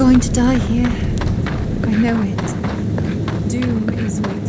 going to die here. I know it. Doom is waiting.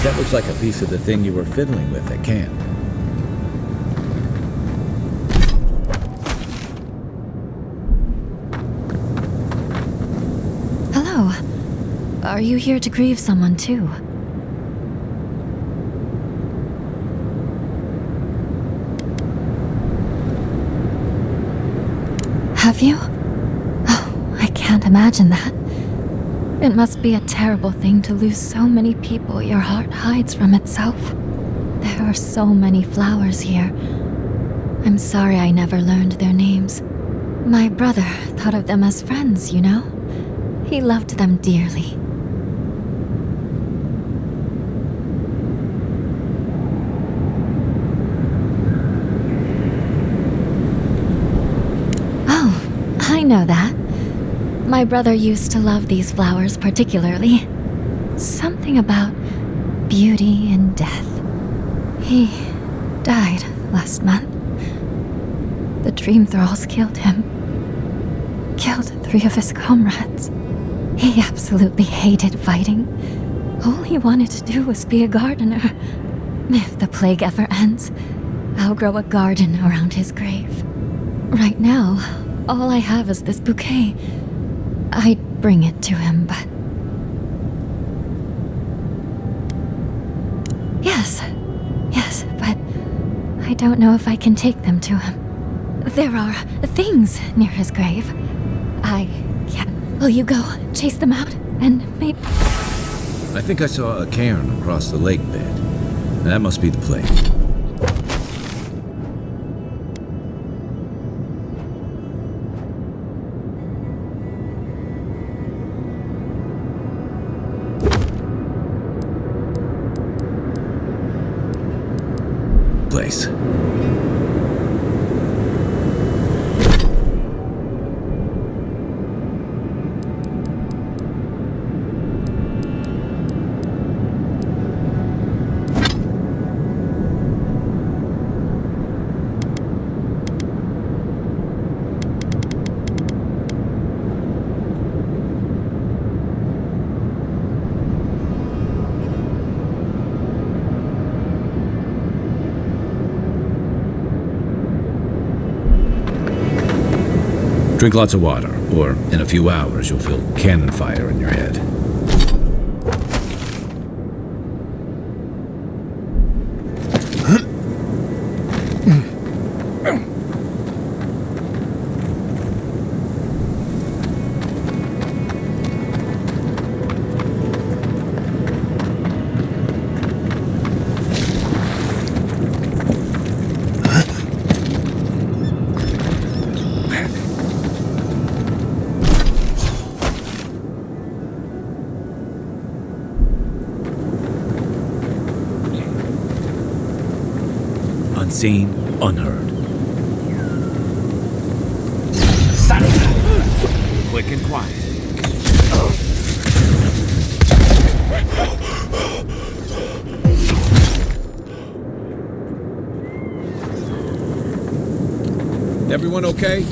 That looks like a piece of the thing you were fiddling with at camp. Hello. Are you here to grieve someone too? Have you? Oh, I can't imagine that. It must be a terrible thing to lose so many people your heart hides from itself. There are so many flowers here. I'm sorry I never learned their names. My brother thought of them as friends, you know? He loved them dearly. Oh, I know that. My brother used to love these flowers particularly. Something about beauty and death. He died last month. The dream thralls killed him. Killed 3 of his comrades. He absolutely hated fighting. All he wanted to do was be a gardener. If the plague ever ends, I'll grow a garden around his grave. Right now, all I have is this bouquet. I'd bring it to him, but... Yes, but I don't know if I can take them to him. There are things near his grave. I can't... Will you go chase them out, and maybe... I think I saw a cairn across the lake bed. That must be the place. Drink lots of water, or in a few hours you'll feel cannon fire in your head. Unseen, unheard. Quick and quiet. Everyone okay?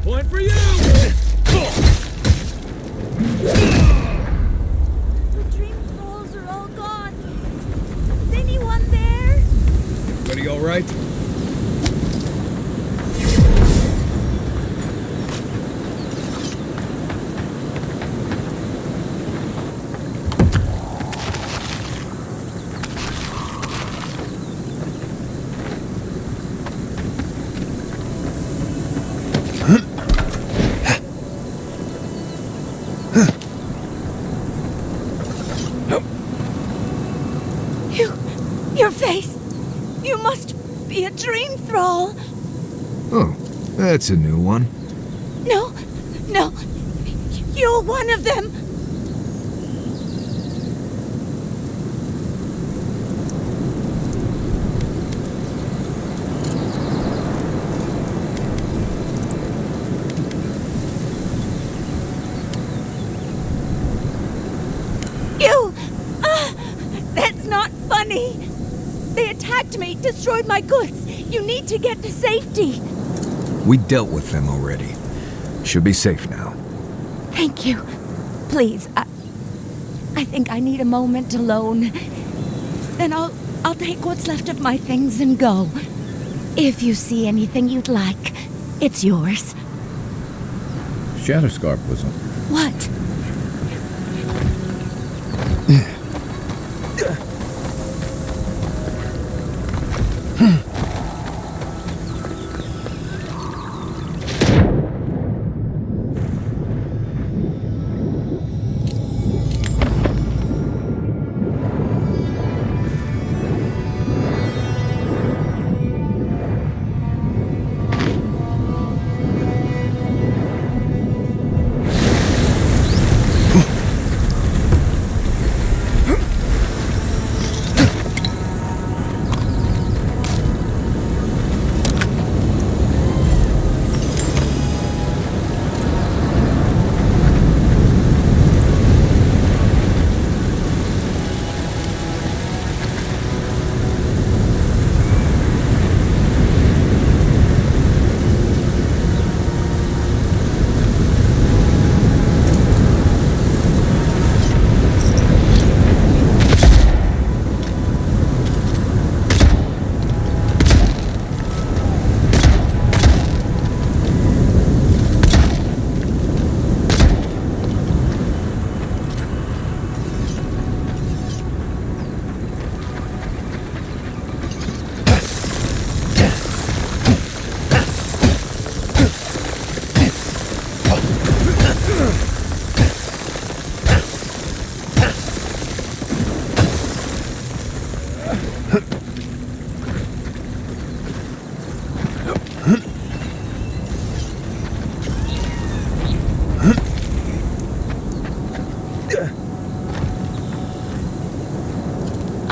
Point for you! The dream trolls are all gone. Is anyone there? Everybody all right? Your face. You must be a dream thrall. Oh, that's a new one. No. You're one of them. You! That's not funny. They attacked me, destroyed my goods. You need to get to safety. We dealt with them already. Should be safe now. Thank you. Please, I think I need a moment alone. Then I'll take what's left of my things and go. If you see anything you'd like, it's yours. Shatterscarp was on. What?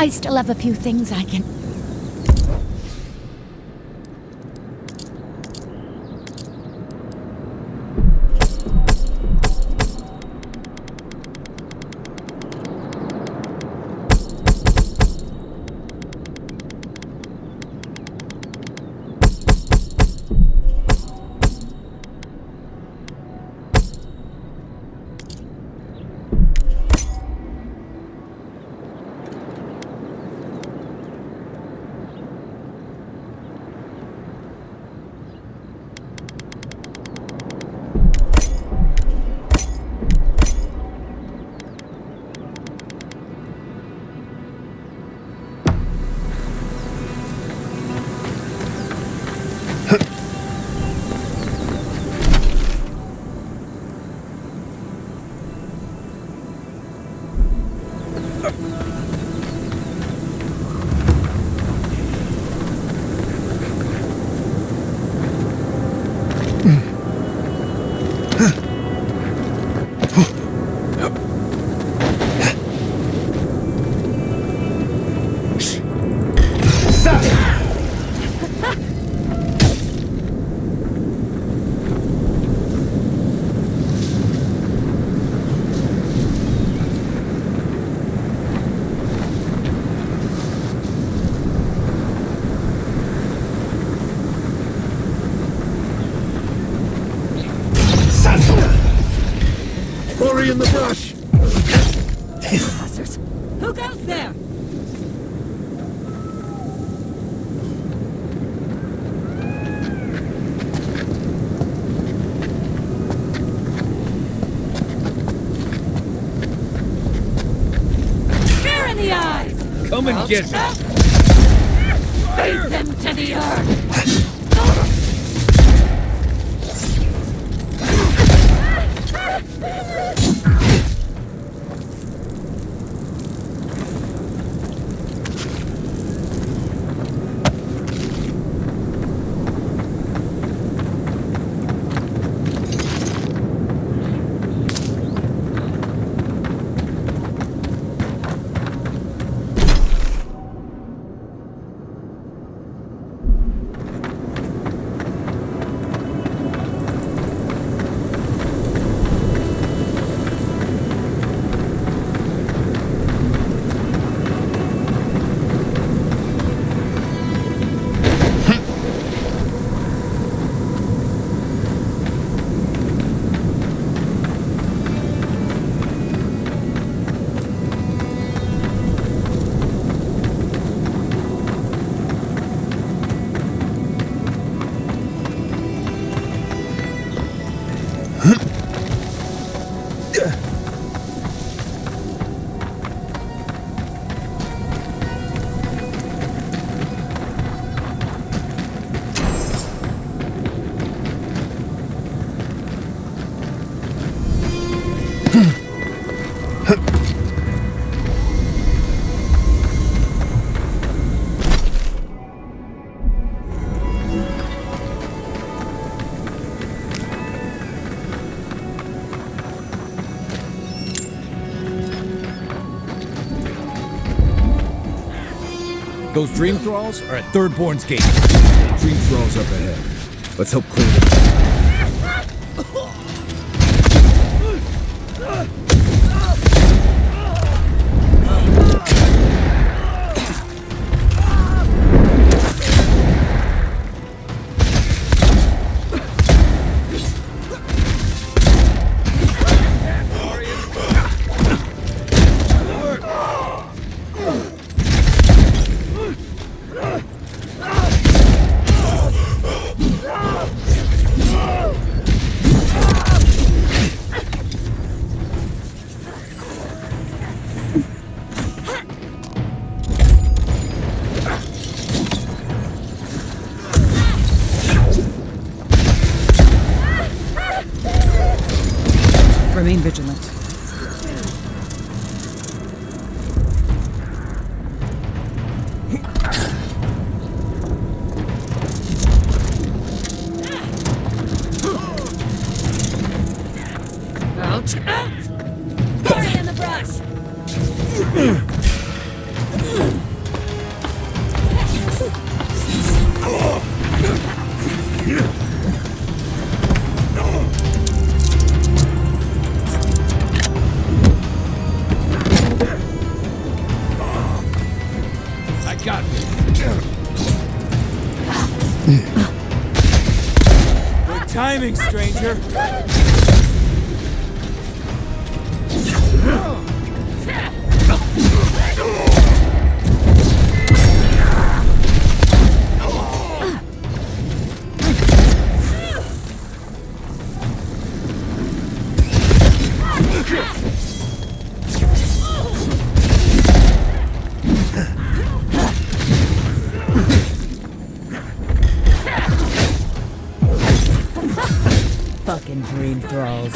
I still have a few things I can... Hurry in the brush! Buzzers. Who goes there? Fear in the eyes! Come and get me! Feed them to the earth! Those dream thralls are at Thirdborn's gate. Dream thralls up ahead. Let's help clear them. Remain vigilant. Out! Out! Party in the brush! got this. Good timing, stranger. Fucking dream thralls.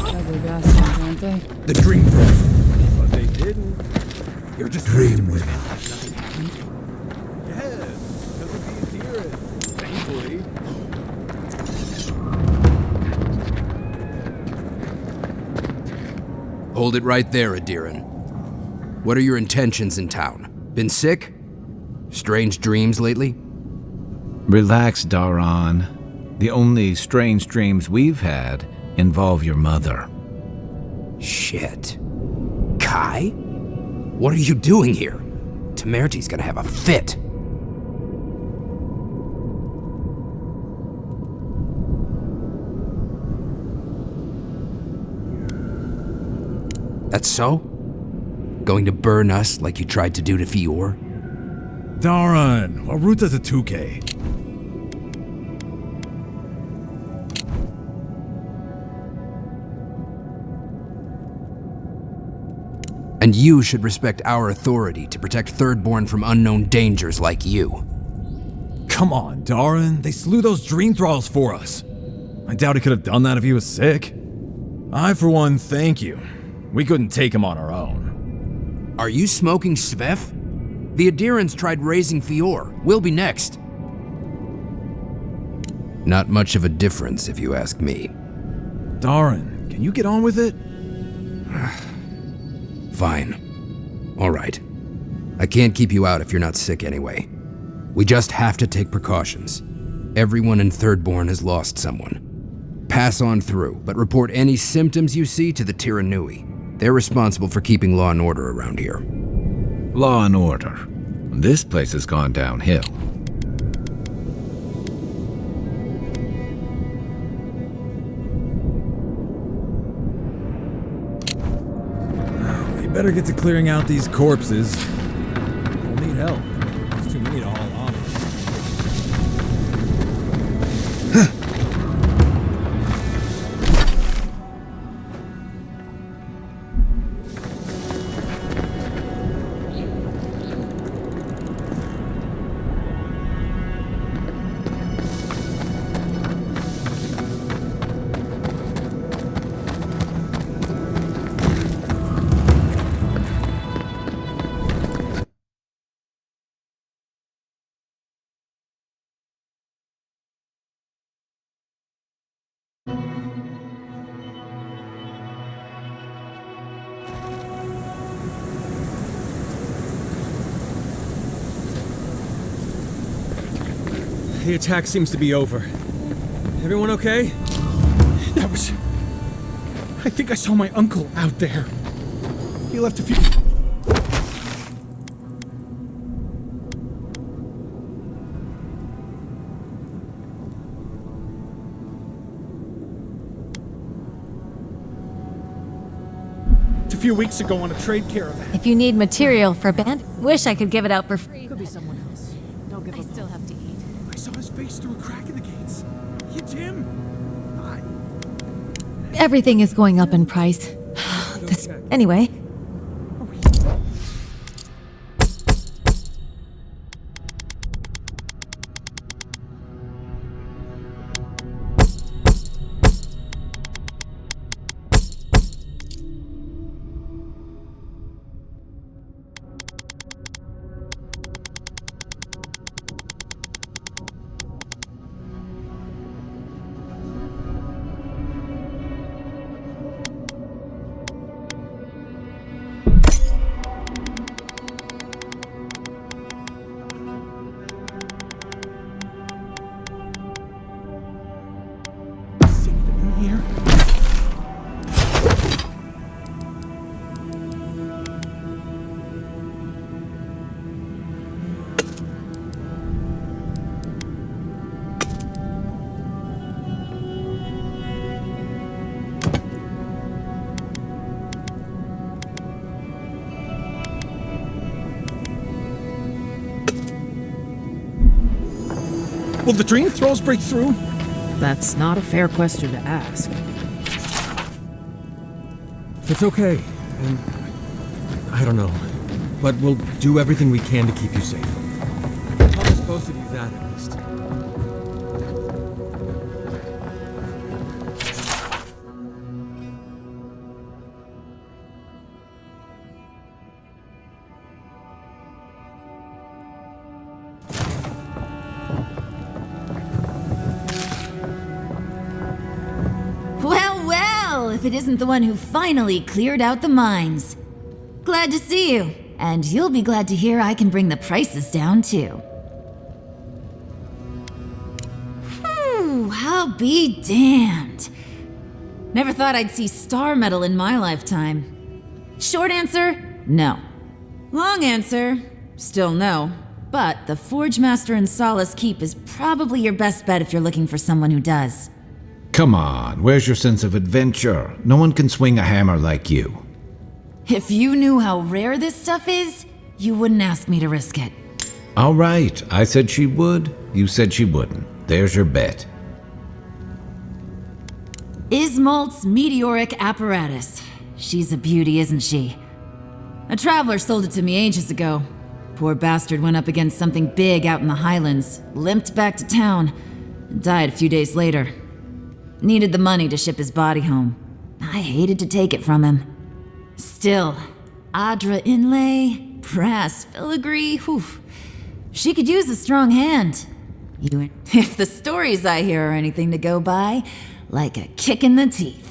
Ugly bastards, aren't they? The dream thralls. But they didn't. You're just dream women. Yes, because of the adherence. Thankfully. Hold it right there, Adiran. What are your intentions in town? Been sick? Strange dreams lately? Relax, Daran. The only strange dreams we've had involve your mother. Shit. Kai? What are you doing here? Temerty's gonna have a fit. That's so? Going to burn us like you tried to do to Fior? Daran, Aruta's a 2K. And you should respect our authority to protect Thirdborn from unknown dangers like you. Come on, Daran. They slew those dream thralls for us. I doubt he could have done that if he was sick. I, for one, thank you. We couldn't take him on our own. Are you smoking Svef? The Adirans tried raising Fior. We'll be next. Not much of a difference, if you ask me. Daran, can you get on with it? Fine. All right. I can't keep you out if you're not sick anyway. We just have to take precautions. Everyone in Thirdborn has lost someone. Pass on through, but report any symptoms you see to the Tiranui. They're responsible for keeping law and order around here. Law and order. This place has gone downhill. We better get to clearing out these corpses. We'll need help. There's too many to haul on. The attack seems to be over. Everyone okay? I think I saw my uncle out there. He left a few. A few weeks ago on a trade caravan. If you need material for band, wish I could give it out for free. Could be someone else. Don't give I up. still have to eat. I saw his face through a crack in the gates. It's him. Hi. Everything is going up in price. Anyway. Safe in here. Will the dream throws break through? That's not a fair question to ask. It's okay. And I don't know. But we'll do everything we can to keep you safe. I promise both of you that at least. Well, if it isn't the one who finally cleared out the mines. Glad to see you, and you'll be glad to hear I can bring the prices down too. I'll be damned. Never thought I'd see star metal in my lifetime. Short answer, no. Long answer, still no. But the Forge Master in Solace Keep is probably your best bet if you're looking for someone who does. Come on, where's your sense of adventure? No one can swing a hammer like you. If you knew how rare this stuff is, you wouldn't ask me to risk it. All right, I said she would. You said she wouldn't. There's your bet. Ismalt's meteoric apparatus. She's a beauty, isn't she? A traveler sold it to me ages ago. Poor bastard went up against something big out in the highlands, limped back to town, and died a few days later. Needed the money to ship his body home. I hated to take it from him. Still, Adra inlay, brass filigree, whew. She could use a strong hand. If the stories I hear are anything to go by, like a kick in the teeth.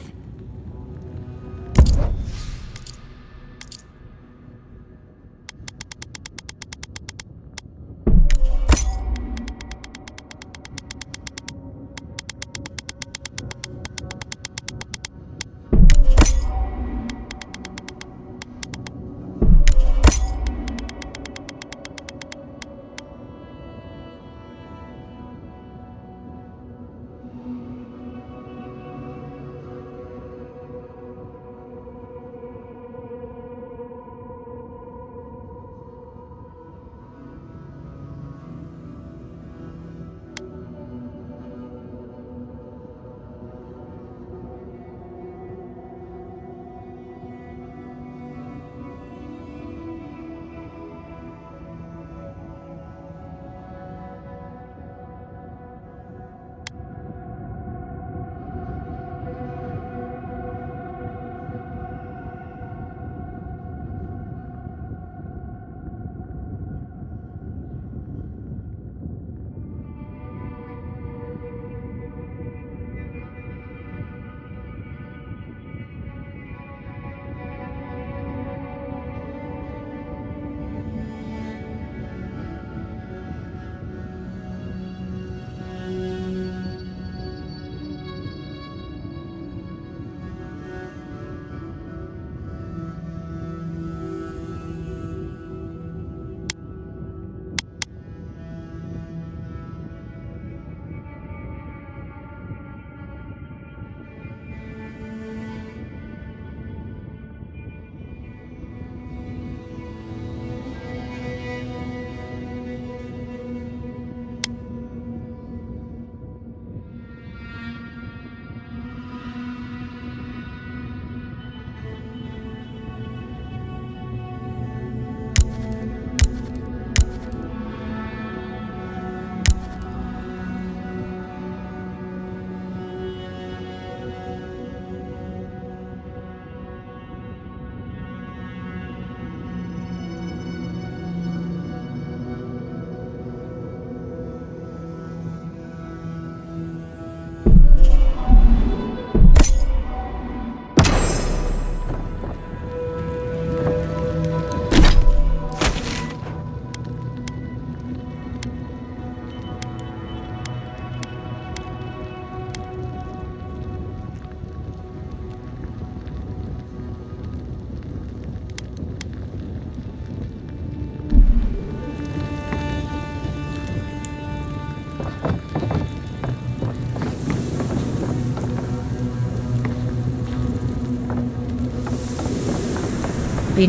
Be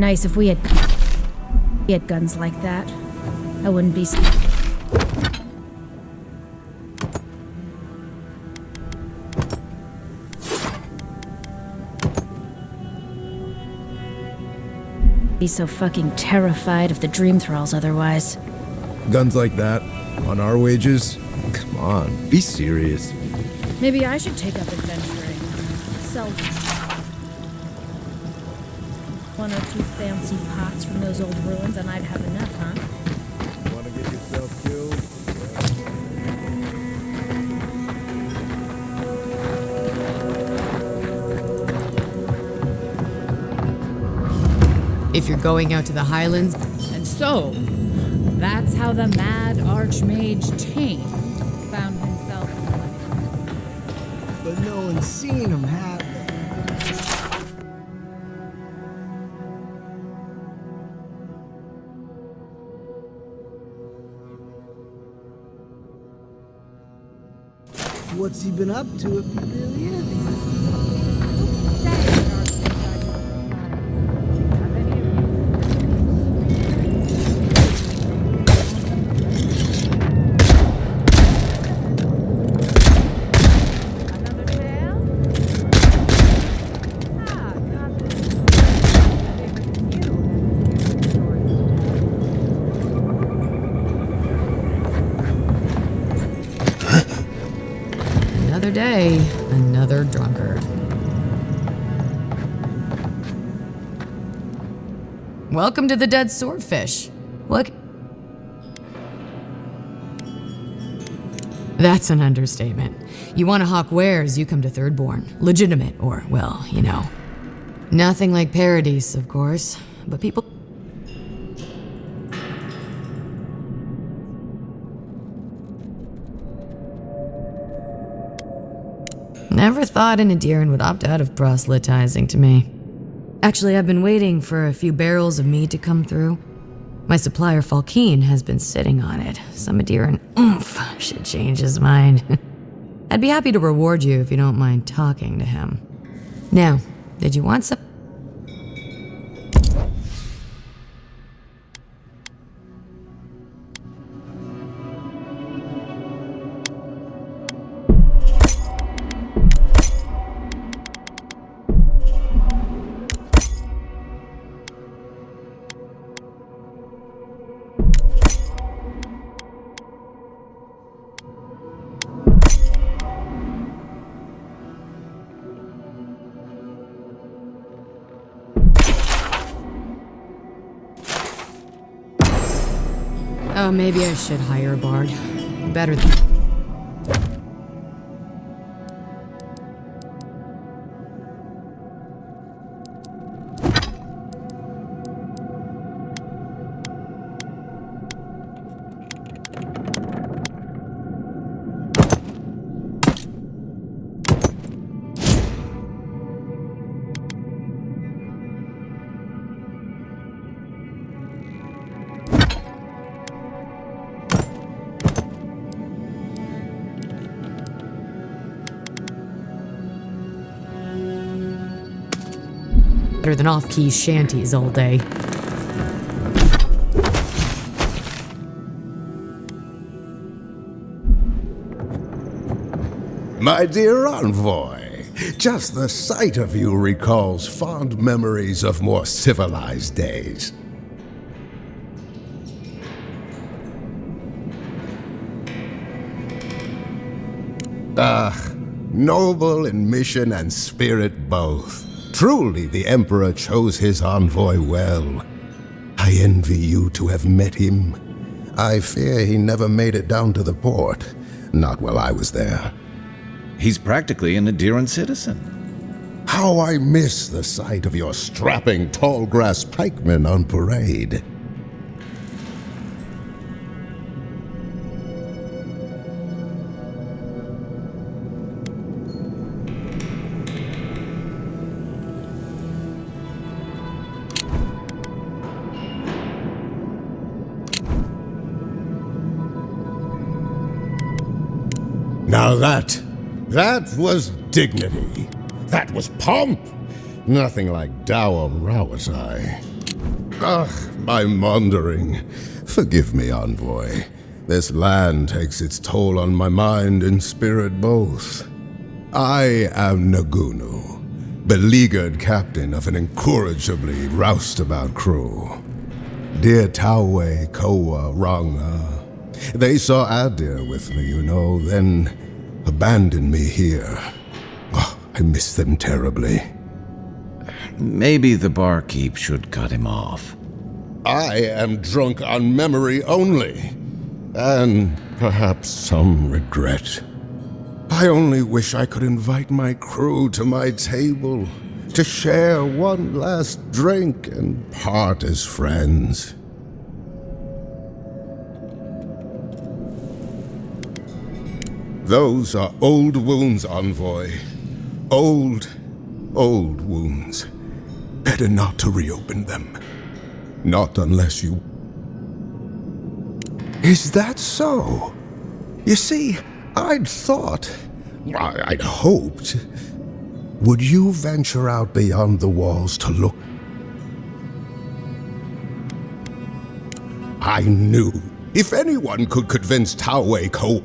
nice if we had guns like that. I wouldn't be. Be so fucking terrified of the dream thralls otherwise. Guns like that? On our wages? Come on, be serious. Maybe I should take up adventuring. Sell one or two fancy pots from those old ruins and I'd have enough, huh? Wanna get yourself killed? If you're going out to the Highlands. And so, that's how the mad archmage Tane found himself. But no one's seen him, have they? What's he been up to if he really is? Another day, another drunkard. Welcome to the Dead Swordfish. What? That's an understatement. You want to hawk wares, you come to Thirdborn. Legitimate, or, well, you know. Nothing like Paradise, of course, but people... Never thought an Adiran would opt out of proselytizing to me. Actually, I've been waiting for a few barrels of mead to come through. My supplier, Falkeen, has been sitting on it. Some Adiran oomph should change his mind. I'd be happy to reward you if you don't mind talking to him. Now, did you want some... Oh, maybe I should hire a bard. Better than... better than off-key shanties all day. My dear envoy, just the sight of you recalls fond memories of more civilized days. Noble in mission and spirit both. Truly the Emperor chose his envoy well. I envy you to have met him. I fear he never made it down to the port. Not while I was there. He's practically an Adiran citizen. How I miss the sight of your strapping tall grass pikemen on parade. Now that was dignity. That was pomp. Nothing like dour Rawasai. I'm wandering. Forgive me, envoy. This land takes its toll on my mind and spirit both. I am Nagunu, beleaguered captain of an incorrigibly roustabout crew. Dear Taue, Koa, Ranga, they saw Adir with me, then abandoned me here. Oh, I miss them terribly. Maybe the barkeep should cut him off. I am drunk on memory only, and perhaps some regret. I only wish I could invite my crew to my table to share one last drink and part as friends. Those are old wounds, envoy. Old wounds. Better not to reopen them. Not unless you... Is that so? You see, I'd hoped... Would you venture out beyond the walls to look? I knew. If anyone could convince Taue Ko...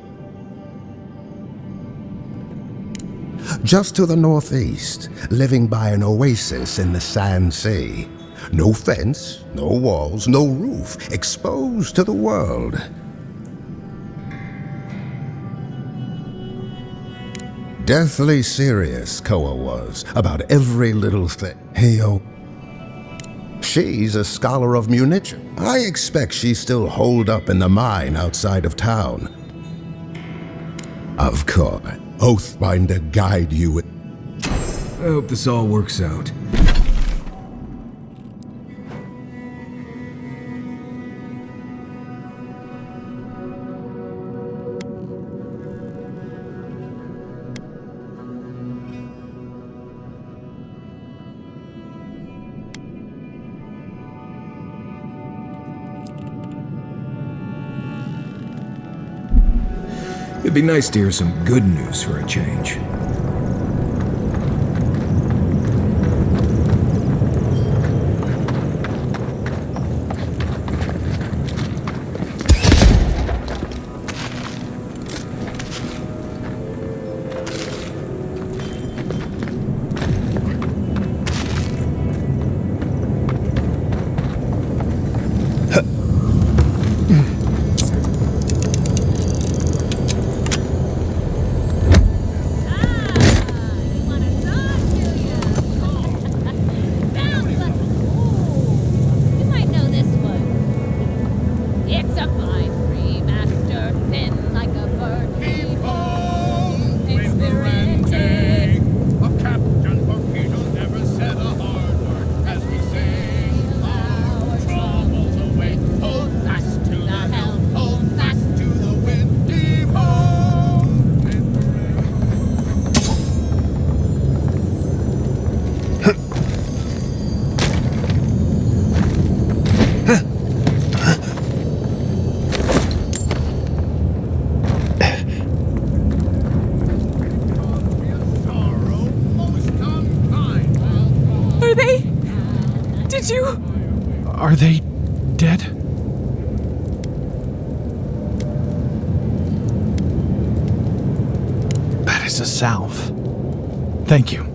Just to the northeast, living by an oasis in the Sand Sea. No fence, no walls, no roof, exposed to the world. Deathly serious, Koa was, about every little thing. She's a scholar of munition. I expect she's still holed up in the mine outside of town. Of course. Oathbinder guide you. I hope this all works out. It'd be nice to hear some good news for a change. Are they dead? That is takes us south. Thank you.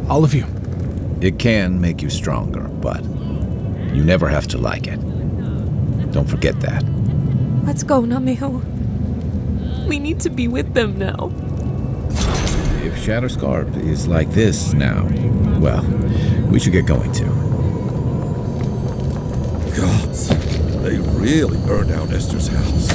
All of you. It can make you stronger, but you never have to like it. Don't forget that. Let's go, Namiho. We need to be with them now. If Shatterscarp is like this now, well, we should get going too. Gods, they really burned down Esther's house.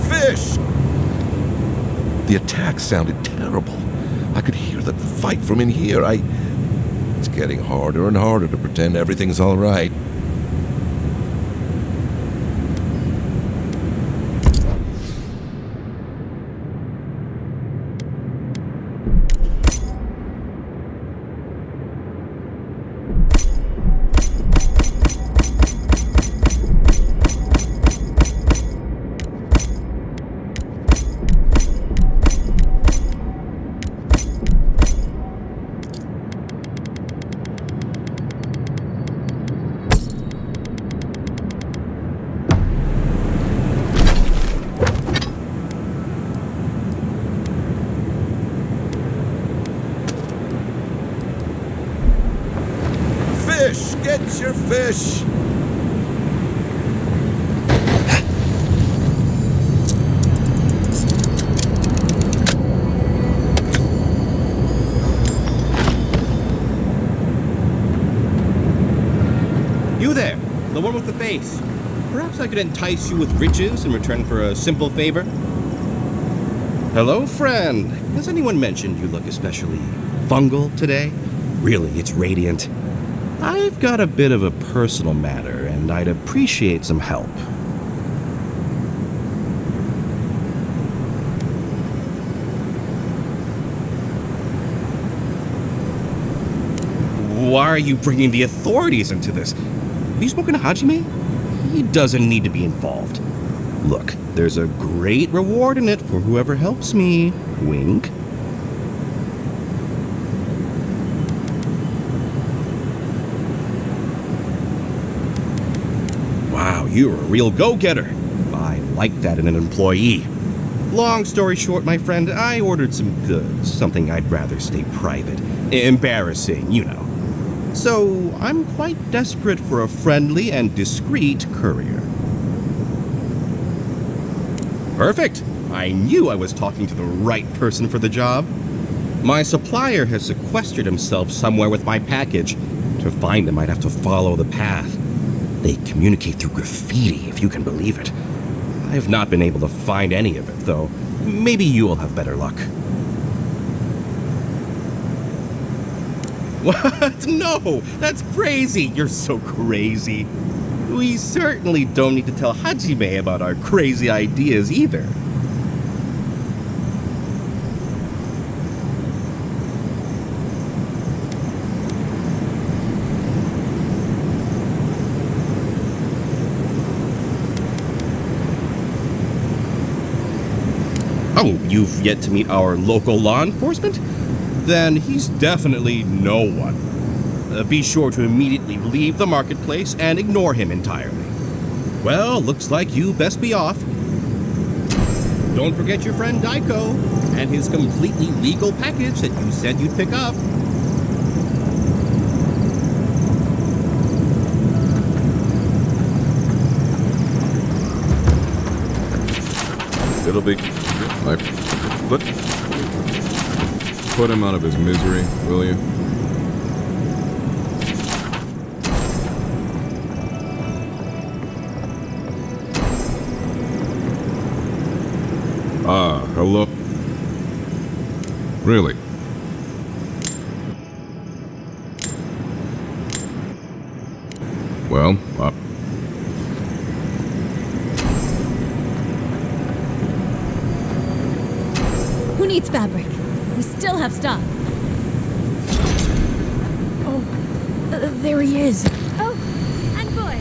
Fish! The attack sounded terrible. I could hear the fight from in here. It's getting harder and harder to pretend everything's all right. Fish! Get your fish! You there, the one with the face. Perhaps I could entice you with riches in return for a simple favor? Hello, friend. Has anyone mentioned you look especially fungal today? Really, it's radiant. I've got a bit of a personal matter, and I'd appreciate some help. Why are you bringing the authorities into this? Have you spoken to Hajime? He doesn't need to be involved. Look, there's a great reward in it for whoever helps me. Wink. Wow, you're a real go-getter. I like that in an employee. Long story short, my friend, I ordered some goods, something I'd rather stay private. Embarrassing, you know. So, I'm quite desperate for a friendly and discreet courier. Perfect! I knew I was talking to the right person for the job. My supplier has sequestered himself somewhere with my package. To find him, I'd have to follow the path. They communicate through graffiti, if you can believe it. I have not been able to find any of it, though. Maybe you will have better luck. What? No! That's crazy! You're so crazy. We certainly don't need to tell Hajime about our crazy ideas either. Oh, you've yet to meet our local law enforcement? Then he's definitely no one. Be sure to immediately leave the marketplace and ignore him entirely. Well, looks like you best be off. Don't forget your friend Daiko and his completely legal package that you said you'd pick up. It'll be... Put him out of his misery, will you? Ah, hello. Really? Well, Who needs fabric? We still have stock. Oh, there he is. Oh, and boy.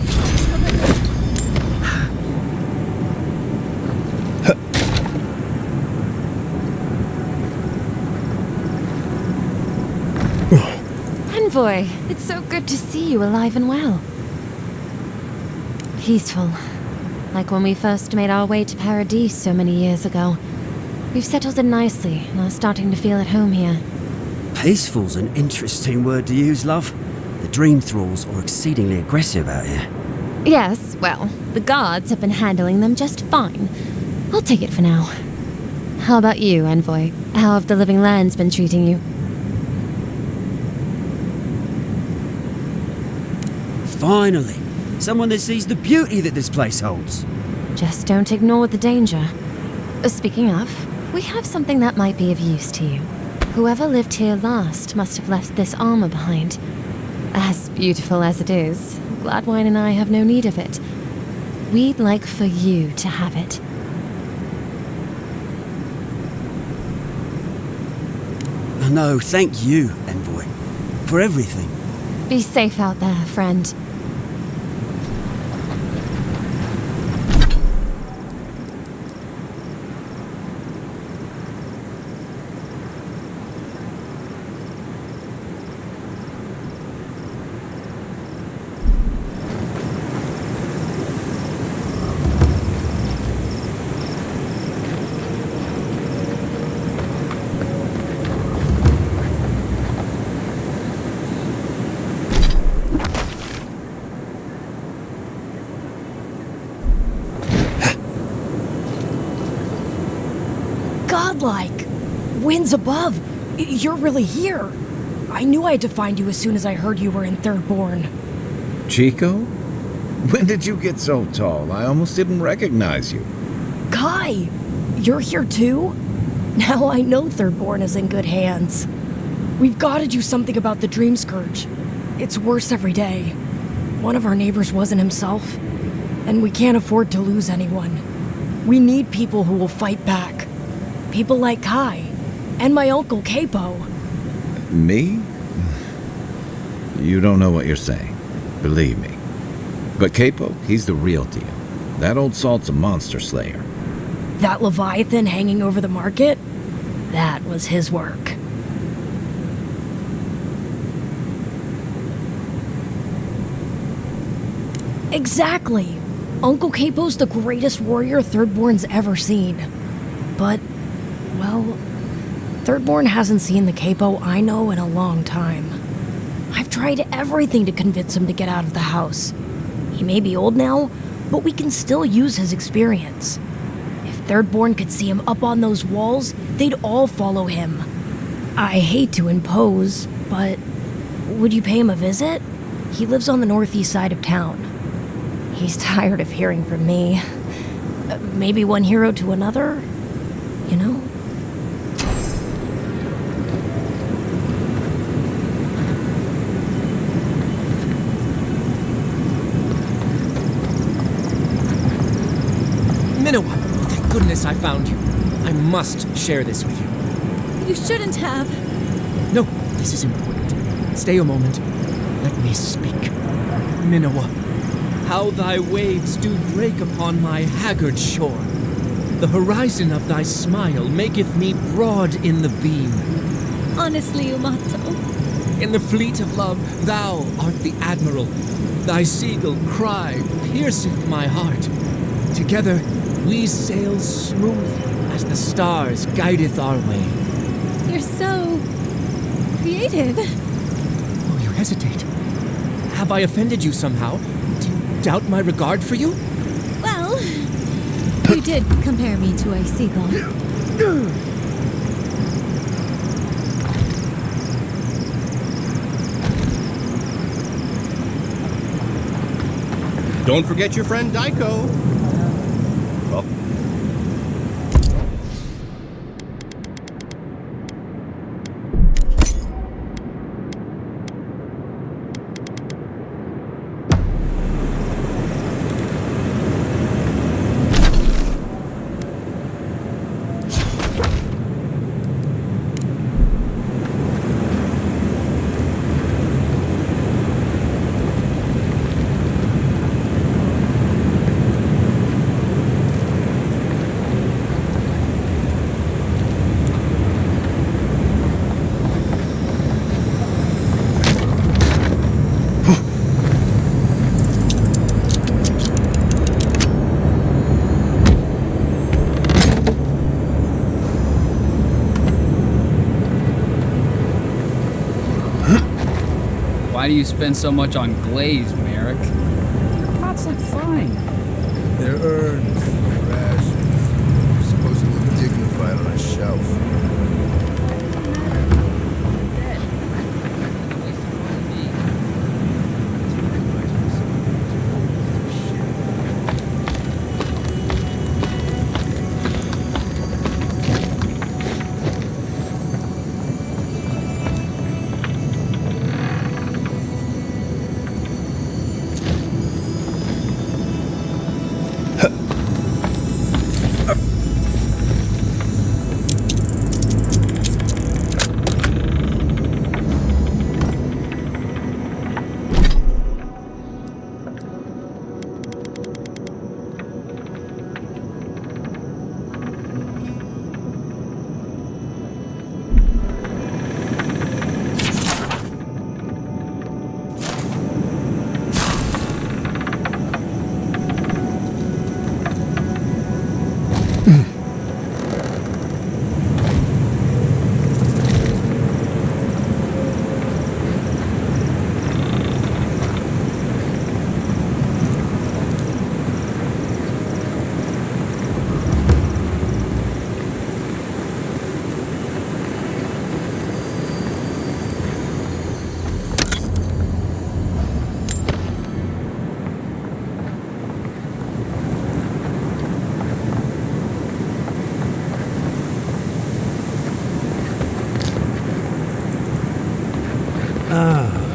Envoy, it's so good to see you alive and well. Peaceful. Like when we first made our way to Paradise so many years ago. We've settled in nicely and are starting to feel at home here. Peaceful's an interesting word to use, love. The dream thralls are exceedingly aggressive out here. Yes, well, the guards have been handling them just fine. I'll take it for now. How about you, Envoy? How have the living lands been treating you? Finally! Someone that sees the beauty that this place holds. Just don't ignore the danger. Speaking of, we have something that might be of use to you. Whoever lived here last must have left this armor behind. As beautiful as it is, Gladwine and I have no need of it. We'd like for you to have it. No, thank you, Envoy, for everything. Be safe out there, friend. Godlike! Winds above! You're really here! I knew I had to find you as soon as I heard you were in Thirdborn. Chico? When did you get so tall? I almost didn't recognize you. Kai! You're here too? Now I know Thirdborn is in good hands. We've got to do something about the Dream Scourge. It's worse every day. One of our neighbors wasn't himself, and we can't afford to lose anyone. We need people who will fight back. People like Kai, and my uncle Capo. Me? You don't know what you're saying. Believe me. But Capo, he's the real deal. That old salt's a monster slayer. That Leviathan hanging over the market? That was his work. Exactly! Uncle Capo's the greatest warrior Thirdborn's ever seen. But, well, Thirdborn hasn't seen the Capo I know in a long time. I've tried everything to convince him to get out of the house. He may be old now, but we can still use his experience. If Thirdborn could see him up on those walls, they'd all follow him. I hate to impose, but would you pay him a visit? He lives on the northeast side of town. He's tired of hearing from me. Maybe one hero to another, you know? Minowa! Thank goodness I found you. I must share this with you. You shouldn't have. No, this is important. Stay a moment. Let me speak. Minowa, how thy waves do break upon my haggard shore. The horizon of thy smile maketh me broad in the beam. Honestly, Umato. In the fleet of love, thou art the admiral. Thy seagull cry pierceth my heart. Together, we sail smooth as the stars guideth our way. You're so creative. Oh, you hesitate. Have I offended you somehow? Do you doubt my regard for you? Well, you did compare me to a seagull. Don't forget your friend Daiko. Well, Why do you spend so much on glaze, Merrick? Your pots look fine. They're urns, rations. They're supposed to look dignified on a shelf.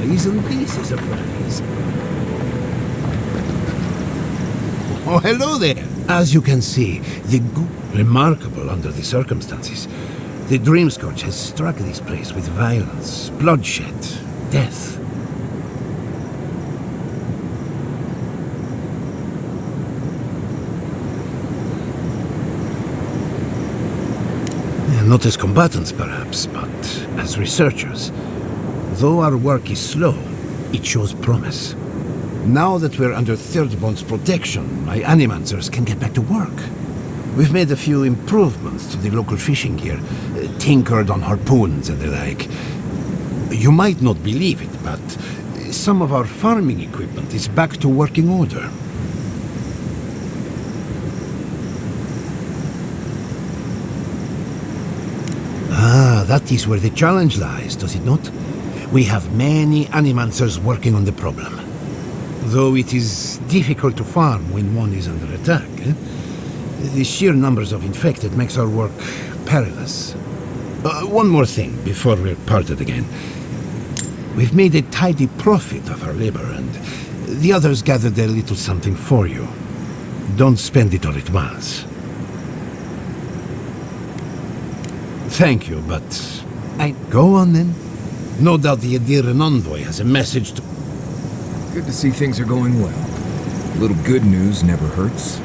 Isn't this a surprise? Oh, hello there. As you can see, remarkable under the circumstances. The dream scourge has struck this place with violence, bloodshed, death. Not as combatants, perhaps, but as researchers. Though our work is slow, it shows promise. Now that we're under Thirdborn's protection, my animancers can get back to work. We've made a few improvements to the local fishing gear, tinkered on harpoons and the like. You might not believe it, but some of our farming equipment is back to working order. Ah, that is where the challenge lies, does it not? We have many animancers working on the problem. Though it is difficult to farm when one is under attack. The sheer numbers of infected makes our work perilous. One more thing before we're parted again. We've made a tidy profit of our labor, and the others gathered a little something for you. Don't spend it all at once. Thank you, but go on then. No doubt the Adiran envoy has a message to... Good to see things are going well. A little good news never hurts.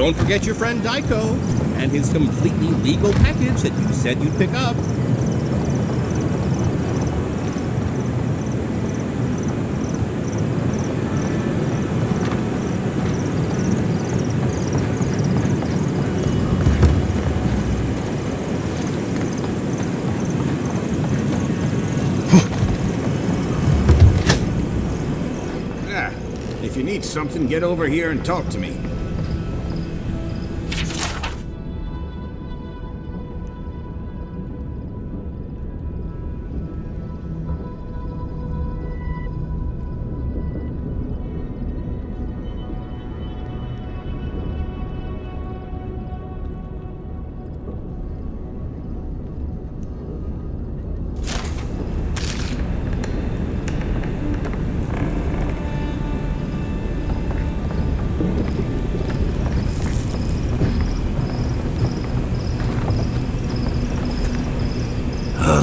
don't forget your friend Daiko and his completely legal package that you said you'd pick up. If you need something, get over here and talk to me.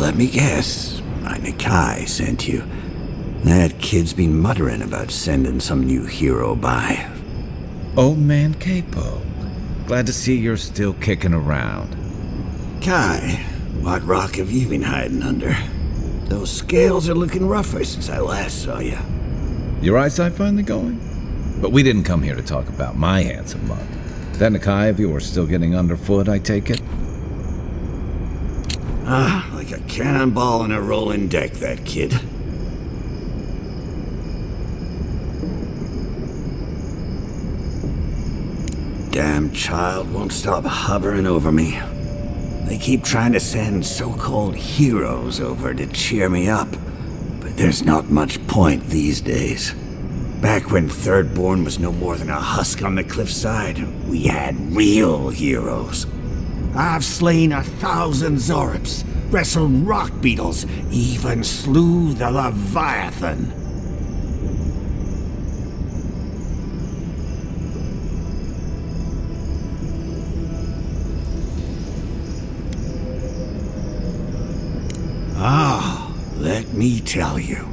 Let me guess. My Nikai sent you. That kid's been muttering about sending some new hero by. Old man Capo. Glad to see you're still kicking around. Kai, what rock have you been hiding under? Those scales are looking rougher since I last saw you. Your eyesight finally going? But we didn't come here to talk about my handsome mug. That Nikai of yours still getting underfoot, I take it? Like a cannonball in a rolling deck, that kid. Damn child won't stop hovering over me. They keep trying to send so-called heroes over to cheer me up, but there's not much point these days. Back when Thirdborn was no more than a husk on the cliffside, we had real heroes. I've slain 1,000 Zorips, wrestled rock beetles, even slew the Leviathan. Let me tell you.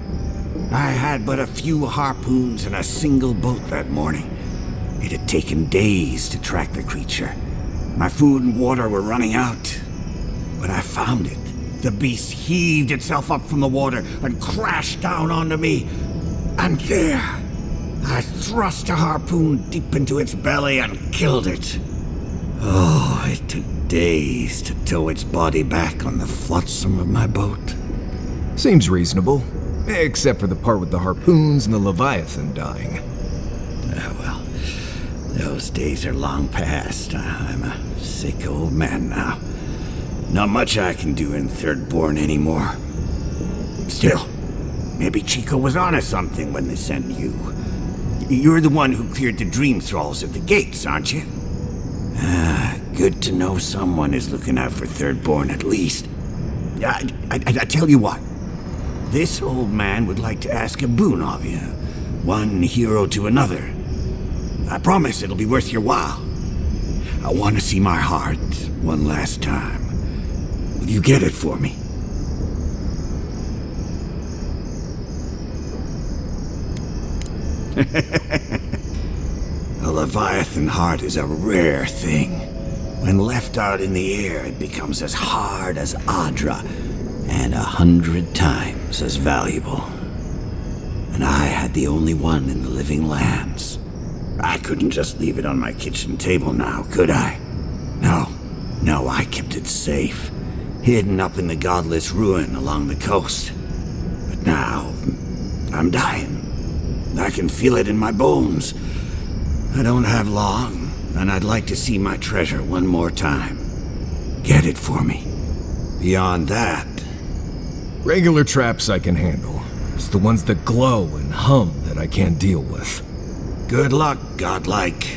I had but a few harpoons and a single boat that morning. It had taken days to track the creature. My food and water were running out. But I found it. The beast heaved itself up from the water and crashed down onto me. And there, I thrust a harpoon deep into its belly and killed it. Oh, it took days to tow its body back on the flotsam of my boat. Seems reasonable. Except for the part with the harpoons and the Leviathan dying. Well, those days are long past. I'm a sick old man now. Not much I can do in Thirdborn anymore. Still, maybe Chico was onto something when they sent you. You're the one who cleared the dream thralls at the gates, aren't you? Good to know someone is looking out for Thirdborn at least. I tell you what. This old man would like to ask a boon of you. One hero to another. I promise it'll be worth your while. I want to see my heart one last time. Will you get it for me? A Leviathan heart is a rare thing. When left out in the air, it becomes as hard as Adra, and 100 times as valuable. And I had the only one in the living lands. I couldn't just leave it on my kitchen table now, could I? No, I kept it safe, hidden up in the godless ruin along the coast. But now, I'm dying. I can feel it in my bones. I don't have long, and I'd like to see my treasure one more time. Get it for me. Beyond that, regular traps I can handle. It's the ones that glow and hum that I can't deal with. Good luck, godlike.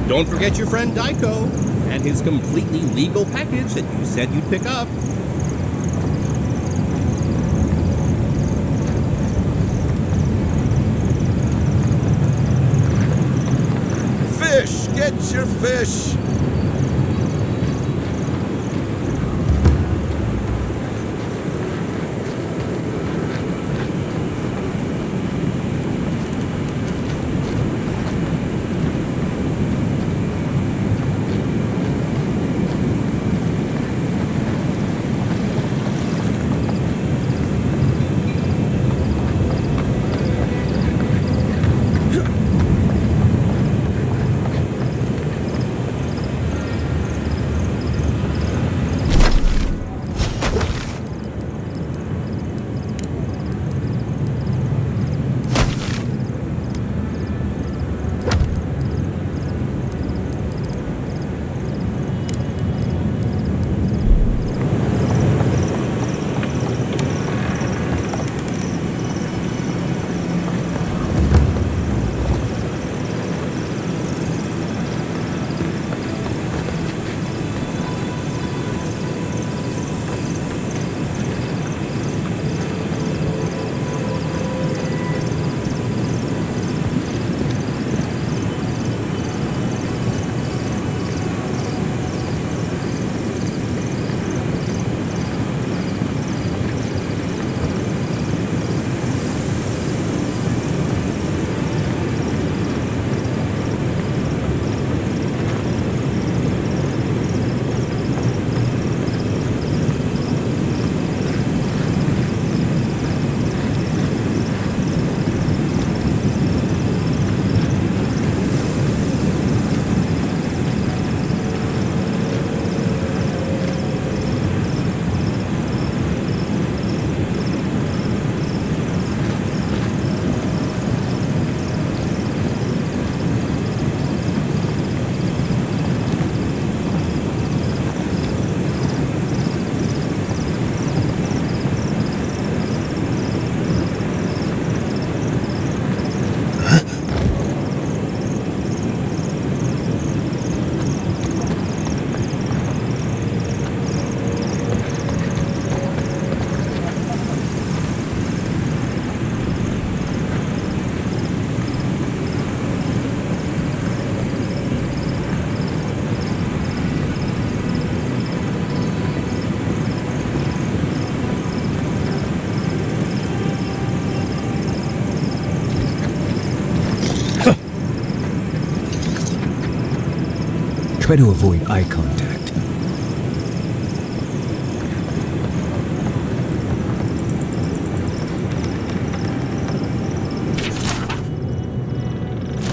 Don't forget your friend Daiko and his completely legal package that you said you'd pick up. Fish! Get your fish! Try to avoid eye contact.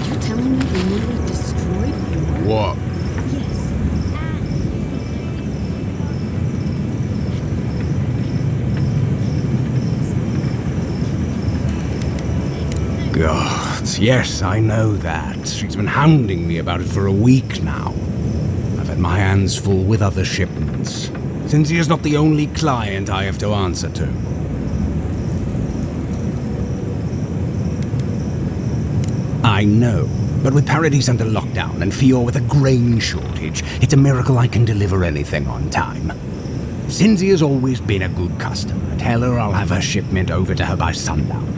You're telling me they nearly destroyed Fjord? What? God, yes, I know that. She's been hounding me about it for a week now. I've had my hands full with other shipments. Cincy is not the only client I have to answer to. I know, but with Paradise under lockdown and Fior with a grain shortage, it's a miracle I can deliver anything on time. Cincy has always been a good customer. Tell her I'll have her shipment over to her by sundown.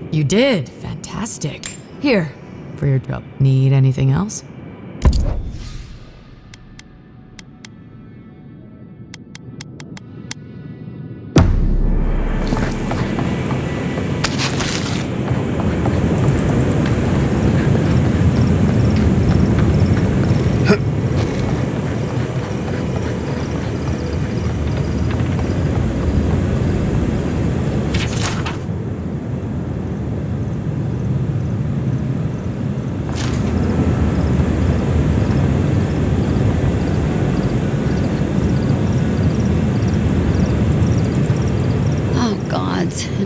You did. Fantastic. Here, for your trouble. Need anything else?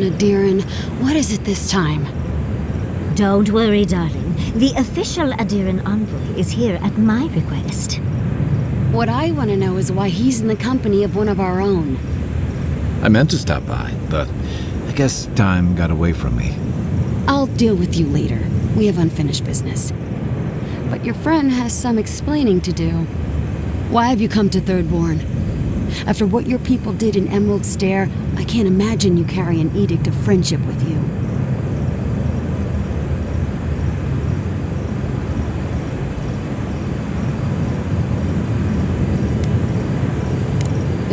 on Adiran. What is it this time? Don't worry, darling. The official Adiran envoy is here at my request. What I want to know is why he's in the company of one of our own. I meant to stop by, but I guess time got away from me. I'll deal with you later. We have unfinished business. But your friend has some explaining to do. Why have you come to Thirdborn? After what your people did in Emerald Stair, I can't imagine you carry an edict of friendship with you.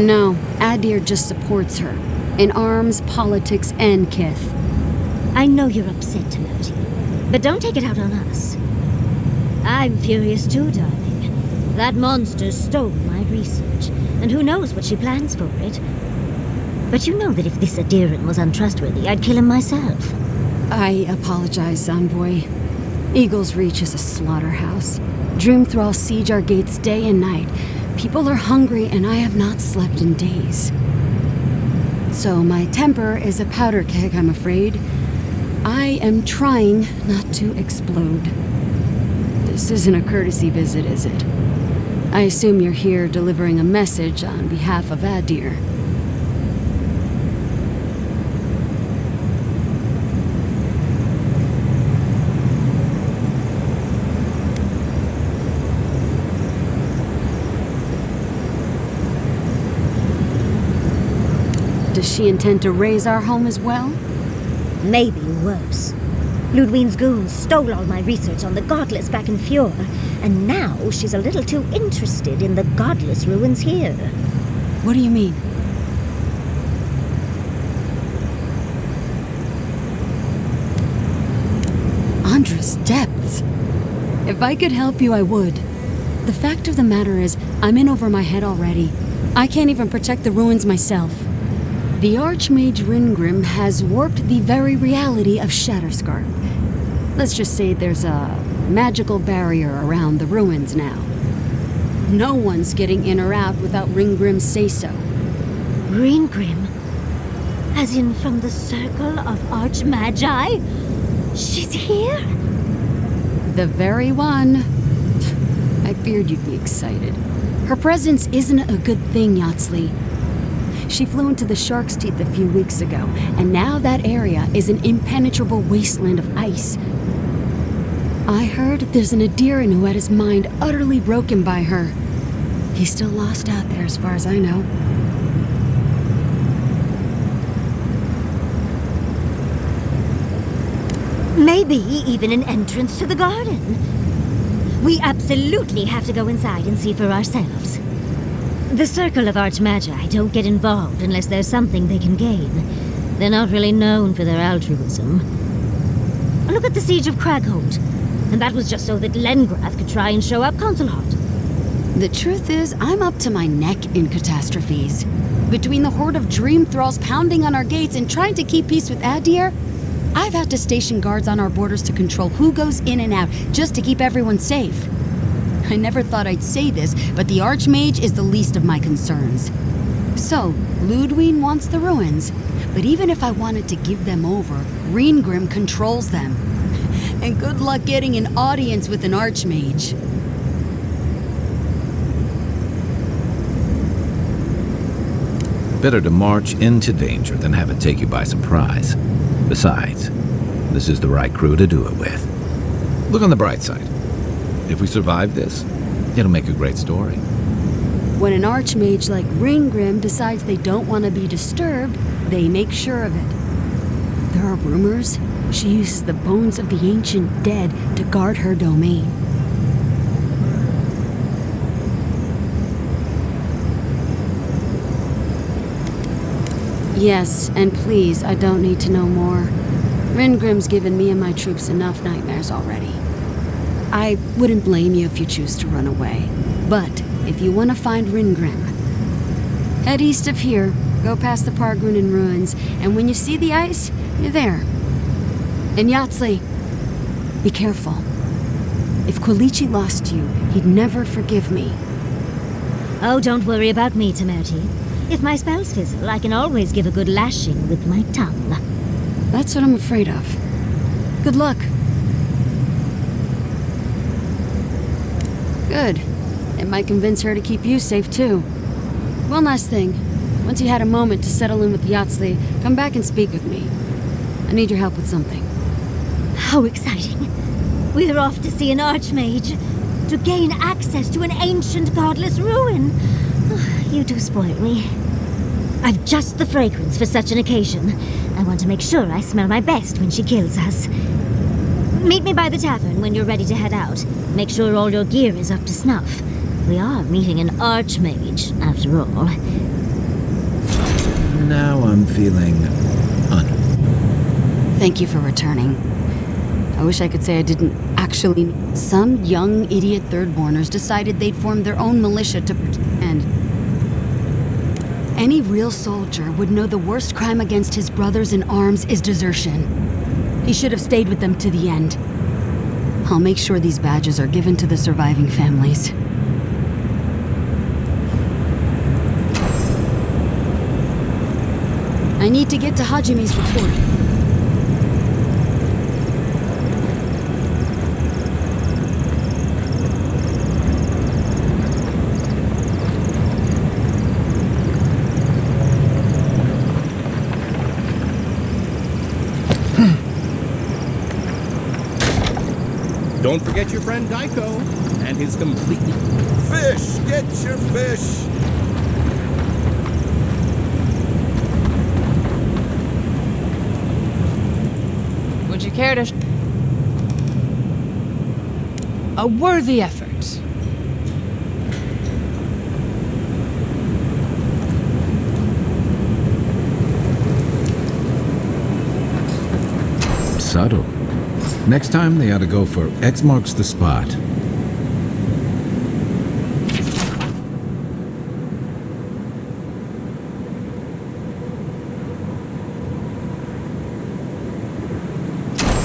No, Adir just supports her. In arms, politics, and kith. I know you're upset, Timothy, but don't take it out on us. I'm furious too, darling. That monster stole my research, and who knows what she plans for it. But you know that if this Adiran was untrustworthy, I'd kill him myself. I apologize, Envoy. Eagle's Reach is a slaughterhouse. Dreamthralls siege our gates day and night. People are hungry, and I have not slept in days. So my temper is a powder keg, I'm afraid. I am trying not to explode. This isn't a courtesy visit, is it? I assume you're here delivering a message on behalf of Adir. Does she intend to raise our home as well? Maybe worse. Ludwine's goons stole all my research on the godless back in Fjord, and now she's a little too interested in the godless ruins here. What do you mean? Andra's depths. If I could help you, I would. The fact of the matter is, I'm in over my head already. I can't even protect the ruins myself. The Archmage Ringrim has warped the very reality of Shatterscarp. Let's just say there's a magical barrier around the ruins now. No one's getting in or out without Ringgrim's say-so. Ringgrim? As in from the Circle of Archmagi? She's here? The very one. I feared you'd be excited. Her presence isn't a good thing, Yatsley. She flew into the Shark's Teeth a few weeks ago, and now that area is an impenetrable wasteland of ice. I heard there's an Adiran who had his mind utterly broken by her. He's still lost out there as far as I know. Maybe even an entrance to the garden. We absolutely have to go inside and see for ourselves. The Circle of Archmagi don't get involved unless there's something they can gain. They're not really known for their altruism. Look at the Siege of Cragholt. And that was just so that Lengrath could try and show up Consulhot. The truth is, I'm up to my neck in catastrophes. Between the horde of dream thralls pounding on our gates and trying to keep peace with Adir, I've had to station guards on our borders to control who goes in and out, just to keep everyone safe. I never thought I'd say this, but the Archmage is the least of my concerns. So, Ludwine wants the ruins, but even if I wanted to give them over, Ringrim controls them. And good luck getting an audience with an Archmage. Better to march into danger than have it take you by surprise. Besides, this is the right crew to do it with. Look on the bright side. If we survive this, it'll make a great story. When an Archmage like Ringgrim decides they don't want to be disturbed, they make sure of it. There are rumors she uses the bones of the ancient dead to guard her domain. Yes, and please, I don't need to know more. Ringgrim's given me and my troops enough nightmares already. I wouldn't blame you if you choose to run away. But if you want to find Ringgrim, head east of here, go past the Pargrunen ruins, and when you see the ice, you're there. And Yatsley, be careful. If Quilichi lost you, he'd never forgive me. Oh, don't worry about me, Temerti. If my spells fizzle, I can always give a good lashing with my tongue. That's what I'm afraid of. Good luck. Good. It might convince her to keep you safe, too. One last thing. Once you had a moment to settle in with Yatsley, come back and speak with me. I need your help with something. How exciting. We're off to see an archmage. To gain access to an ancient godless ruin. You do spoil me. I've just the fragrance for such an occasion. I want to make sure I smell my best when she kills us. Meet me by the tavern when you're ready to head out. Make sure all your gear is up to snuff. We are meeting an archmage, after all. Now I'm feeling honored. Thank you for returning. I wish I could say I didn't actually. Some young idiot thirdborners decided they'd form their own militia to pretend. Any real soldier would know the worst crime against his brothers in arms is desertion. He should have stayed with them to the end. I'll make sure these badges are given to the surviving families. I need to get to Hajime's report. Don't forget your friend Daiko and his completely... Fish! Get your fish! Would you care to... A worthy effort. Subtle. Next time they ought to go for X marks the spot.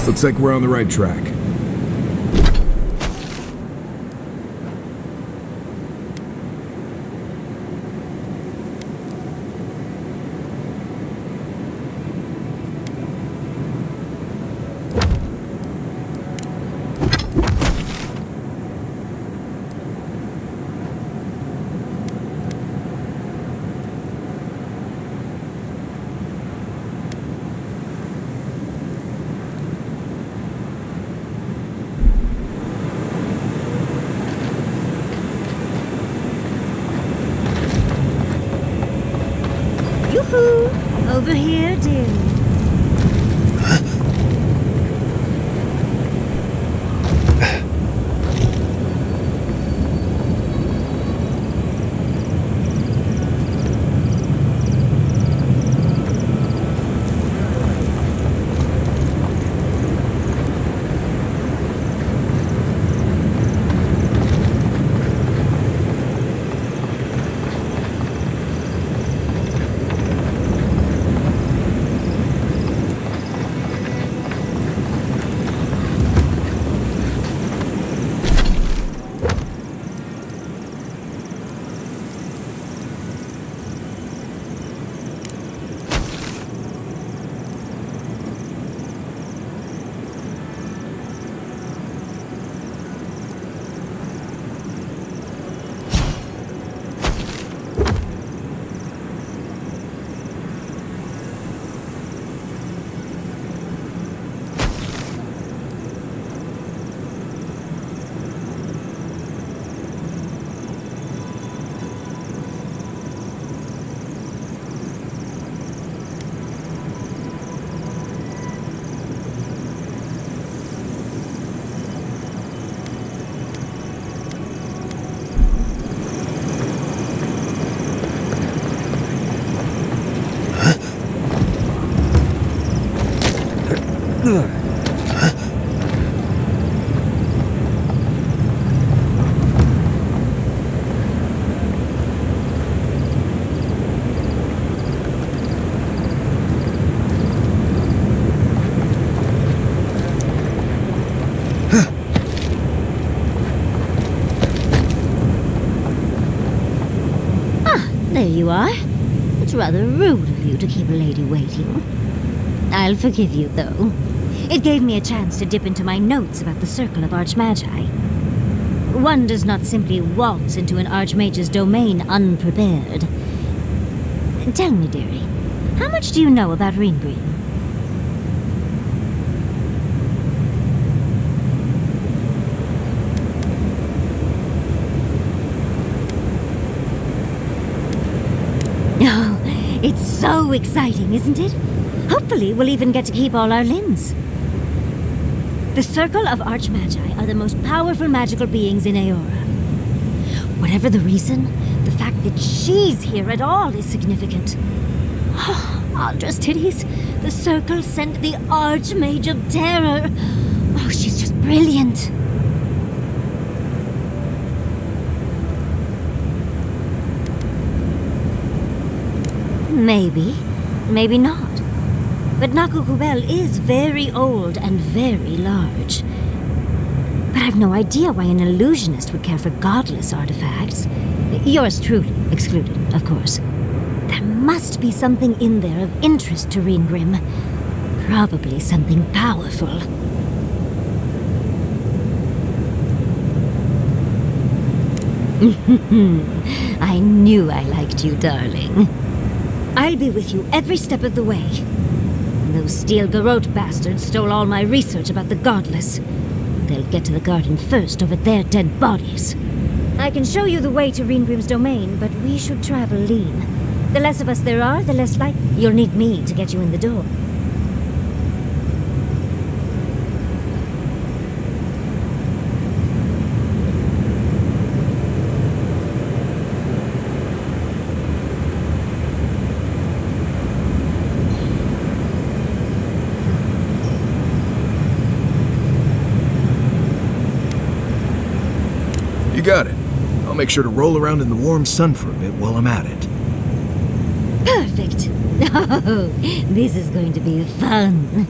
Looks like we're on the right track. Yoo-hoo! Over here, dear. There you are. It's rather rude of you to keep a lady waiting. I'll forgive you, though. It gave me a chance to dip into my notes about the Circle of Archmagi. One does not simply waltz into an Archmage's domain unprepared. Tell me, dearie, how much do you know about Ringbrim? Oh, it's so exciting, isn't it? Hopefully, we'll even get to keep all our limbs. The Circle of Archmagi are the most powerful magical beings in Aora. Whatever the reason, the fact that she's here at all is significant. Oh, Aldra's titties. The Circle sent the Archmage of Terror. Oh, she's just brilliant. Maybe. Maybe not. But Nakukubel is very old and very large. But I've no idea why an illusionist would care for godless artifacts. Yours truly excluded, of course. There must be something in there of interest to Ringrim. Probably something powerful. I knew I liked you, darling. I'll be with you every step of the way. Those Steel Garrote bastards stole all my research about the Godless. They'll get to the garden first over their dead bodies. I can show you the way to Ringrim's domain, but we should travel lean. The less of us there are, the less likely you'll need me to get you in the door. You got it. I'll make sure to roll around in the warm sun for a bit while I'm at it. Perfect. Oh, this is going to be fun.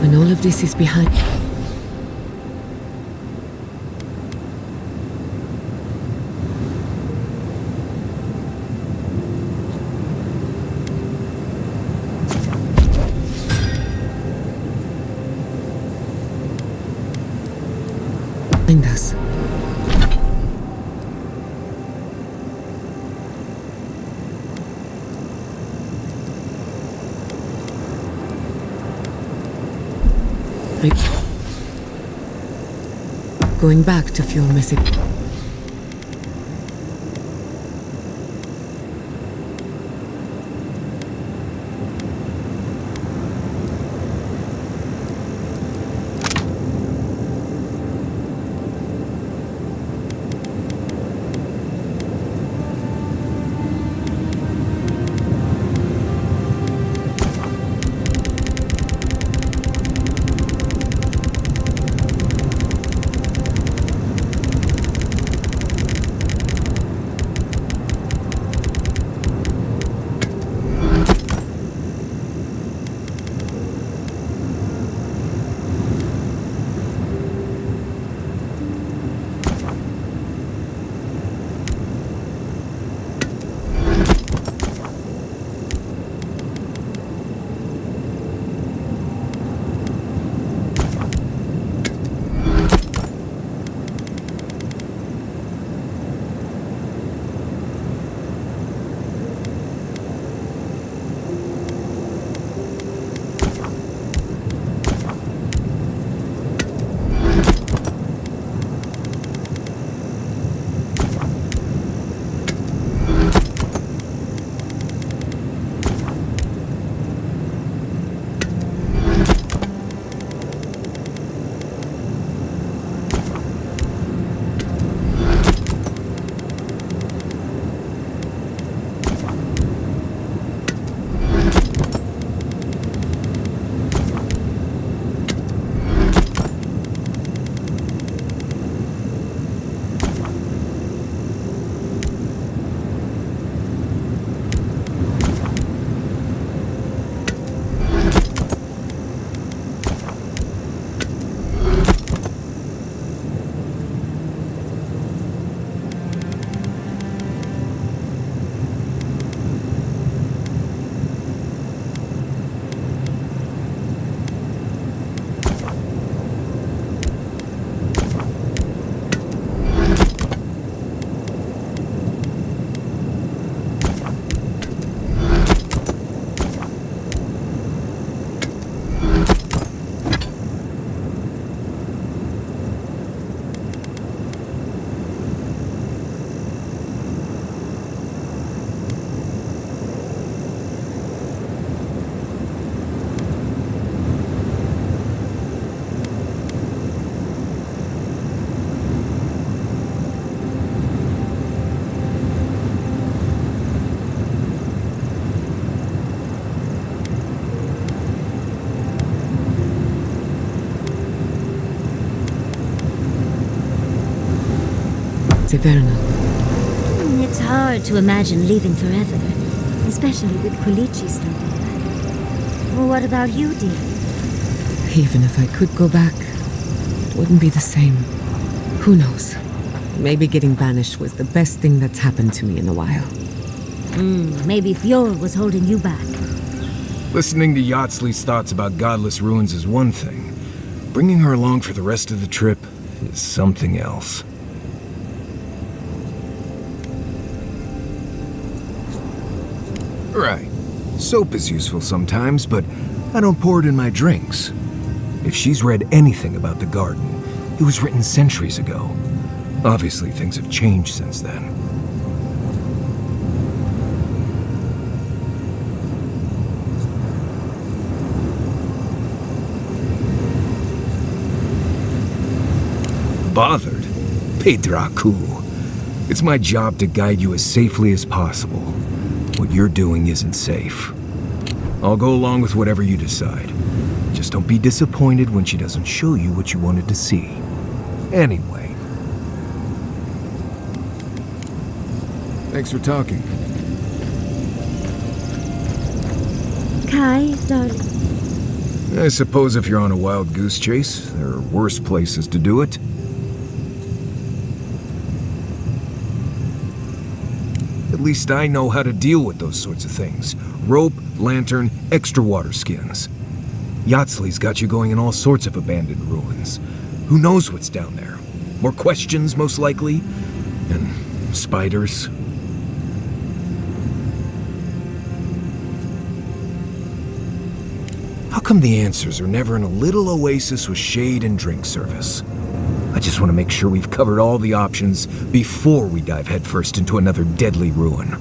When all of this is behind... behind us. Going back to fuel missing. It's hard to imagine leaving forever, especially with Quilici still there. Well, what about you, dear? Even if I could go back, it wouldn't be the same. Who knows? Maybe getting banished was the best thing that's happened to me in a while. Maybe Fjord was holding you back. Listening to Yatsley's thoughts about godless ruins is one thing. Bringing her along for the rest of the trip is something else. Right. Soap is useful sometimes, but I don't pour it in my drinks. If she's read anything about the garden, it was written centuries ago. Obviously, things have changed since then. Bothered? Pedraku. It's my job to guide you as safely as possible. What you're doing isn't safe. I'll go along with whatever you decide. Just don't be disappointed when she doesn't show you what you wanted to see. Anyway. Thanks for talking. Kai, darling. I suppose if you're on a wild goose chase, there are worse places to do it. At least I know how to deal with those sorts of things. Rope, lantern, extra water skins. Yatsley's got you going in all sorts of abandoned ruins. Who knows what's down there? More questions, most likely. And spiders. How come the answers are never in a little oasis with shade and drink service? I just want to make sure we've covered all the options before we dive headfirst into another deadly ruin.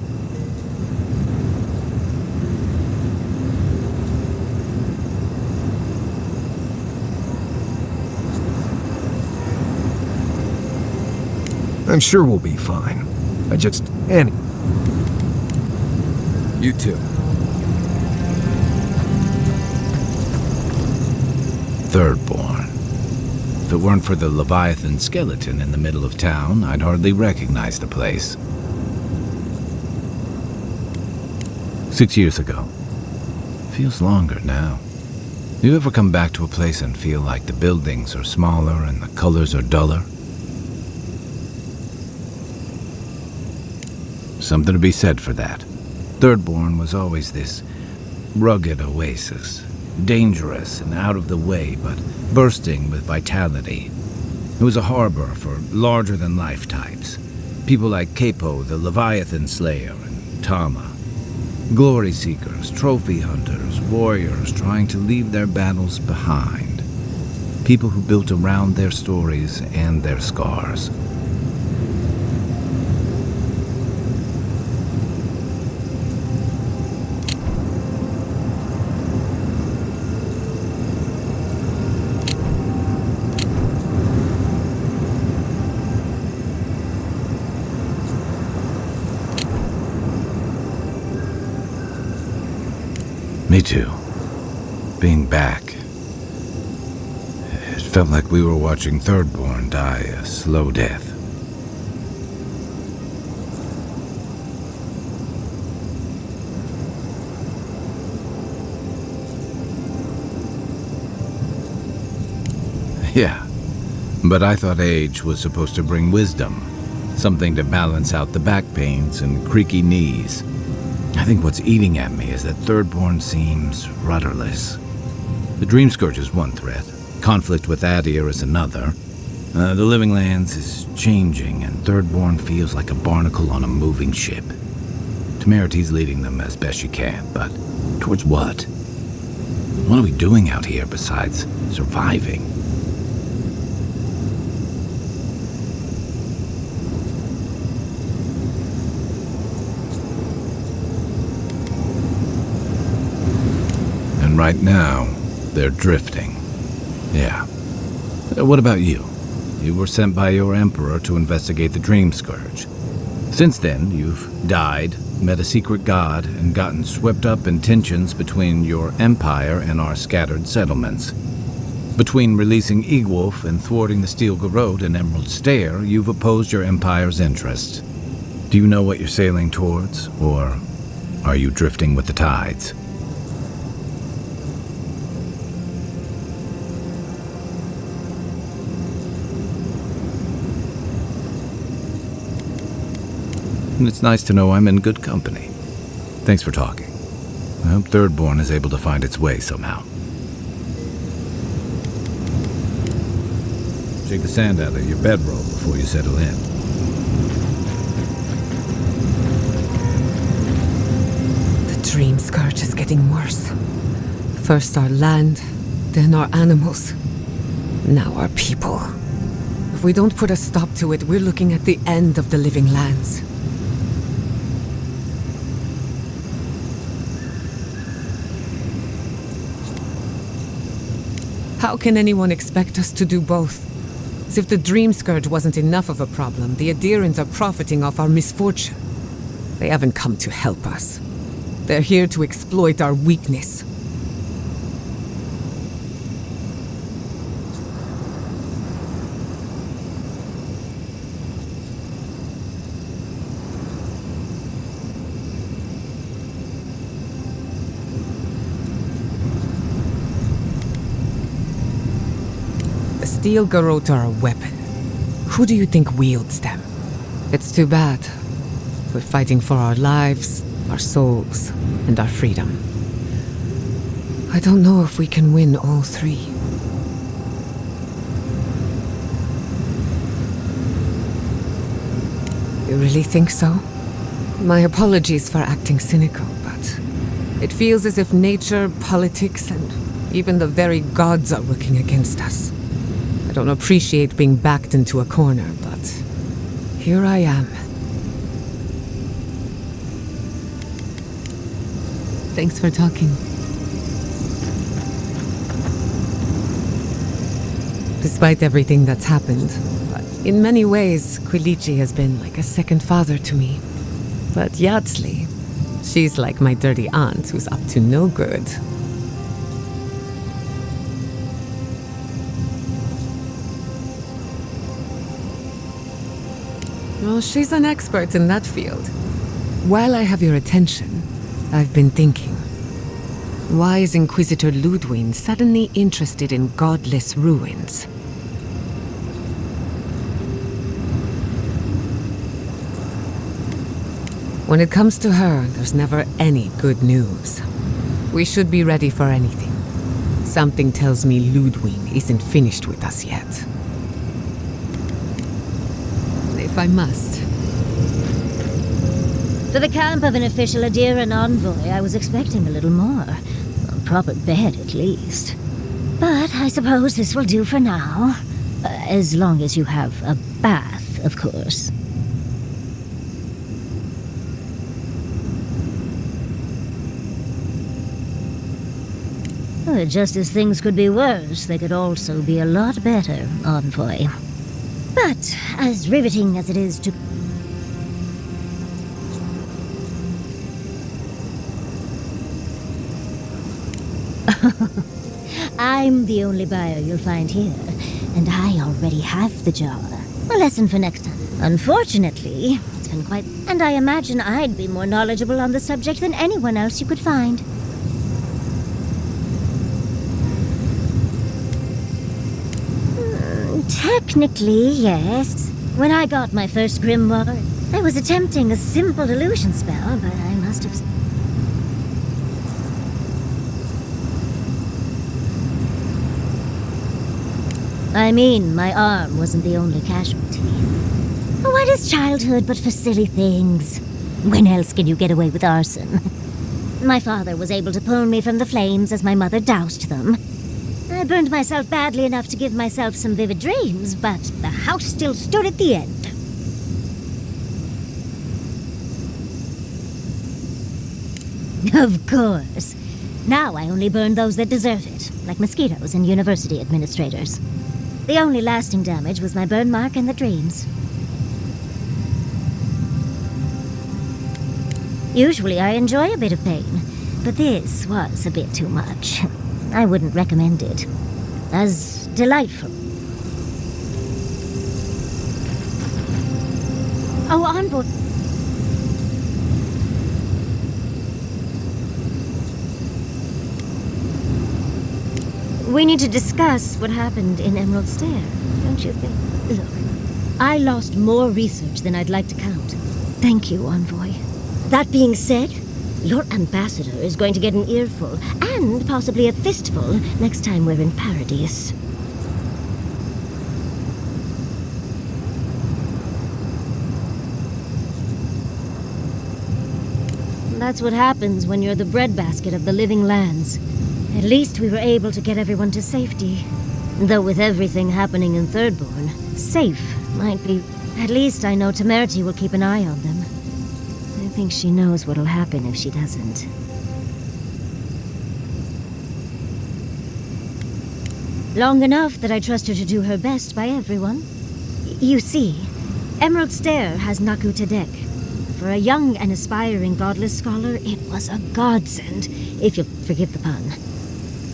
I'm sure we'll be fine. And you too. Thirdborn. If it weren't for the Leviathan skeleton in the middle of town, I'd hardly recognize the place. 6 years ago. Feels longer now. You ever come back to a place and feel like the buildings are smaller and the colors are duller? Something to be said for that. Thirdborn was always this rugged oasis. Dangerous and out of the way, but bursting with vitality. It was a harbor for larger-than-life types. People like Capo, the Leviathan Slayer, and Tama. Glory seekers, trophy hunters, warriors trying to leave their battles behind. People who built around their stories and their scars. Me too. Being back. It felt like we were watching Thirdborn die a slow death. Yeah, but I thought age was supposed to bring wisdom. Something to balance out the back pains and creaky knees. I think what's eating at me is that Thirdborn seems rudderless. The Dream Scourge is one threat. Conflict with Adir is another. The Living Lands is changing, and Thirdborn feels like a barnacle on a moving ship. Temerity's leading them as best she can, but towards what? What are we doing out here besides surviving? Right now, they're drifting. Yeah. What about you? You were sent by your Emperor to investigate the Dream Scourge. Since then, you've died, met a secret god, and gotten swept up in tensions between your empire and our scattered settlements. Between releasing Egwolf and thwarting the Steel Garrote and Emerald Stair, you've opposed your empire's interests. Do you know what you're sailing towards, or are you drifting with the tides? And it's nice to know I'm in good company. Thanks for talking. I hope Thirdborn is able to find its way somehow. Shake the sand out of your bedroll before you settle in. The Dream Scourge is getting worse. First our land, then our animals. Now our people. If we don't put a stop to it, we're looking at the end of the Living Lands. How can anyone expect us to do both? As if the Dream Scourge wasn't enough of a problem, the Adirans are profiting off our misfortune. They haven't come to help us. They're here to exploit our weakness. steel garrote are a weapon. Who do you think wields them? It's too bad. We're fighting for our lives, our souls, and our freedom. I don't know if we can win all three. You really think so? My apologies for acting cynical, but it feels as if nature, politics, and even the very gods are working against us. I don't appreciate being backed into a corner, but here I am. Thanks for talking. Despite everything that's happened, in many ways, Quilici has been like a second father to me. But Yardsley, she's like my dirty aunt who's up to no good. Well, she's an expert in that field. While I have your attention, I've been thinking. Why is Inquisitor Ludwig suddenly interested in godless ruins? When it comes to her, there's never any good news. We should be ready for anything. Something tells me Ludwig isn't finished with us yet. If I must. For the camp of an official Adiran envoy, I was expecting a little more. A proper bed, at least. But I suppose this will do for now. As long as you have a bath, of course. Just as things could be worse, they could also be a lot better, envoy. But as riveting as it is to... I'm the only buyer you'll find here, and I already have the jar. A lesson for next time. Unfortunately, it's been quite... And I imagine I'd be more knowledgeable on the subject than anyone else you could find. Technically, yes. When I got my first grimoire, I was attempting a simple illusion spell, but I must have... I mean, my arm wasn't the only casualty. What is childhood but for silly things? When else can you get away with arson? My father was able to pull me from the flames as my mother doused them. I burned myself badly enough to give myself some vivid dreams, but the house still stood at the end. Of course. Now I only burn those that deserve it, like mosquitoes and university administrators. The only lasting damage was my burn mark and the dreams. Usually I enjoy a bit of pain, but this was a bit too much. I wouldn't recommend it. As delightful. Oh, on board. We need to discuss what happened in Emerald Stair, don't you think? Look, I lost more research than I'd like to count. Thank you, Envoy. That being said, your ambassador is going to get an earful, and possibly a fistful, next time we're in Paradise. That's what happens when you're the breadbasket of the living lands. At least we were able to get everyone to safety. Though with everything happening in Thirdborn, safe might be... At least I know Temerity will keep an eye on them. I think she knows what'll happen if she doesn't. Long enough that I trust her to do her best by everyone. You see, Emerald Stair has Naku Tedek. For a young and aspiring godless scholar, it was a godsend, if you'll forgive the pun.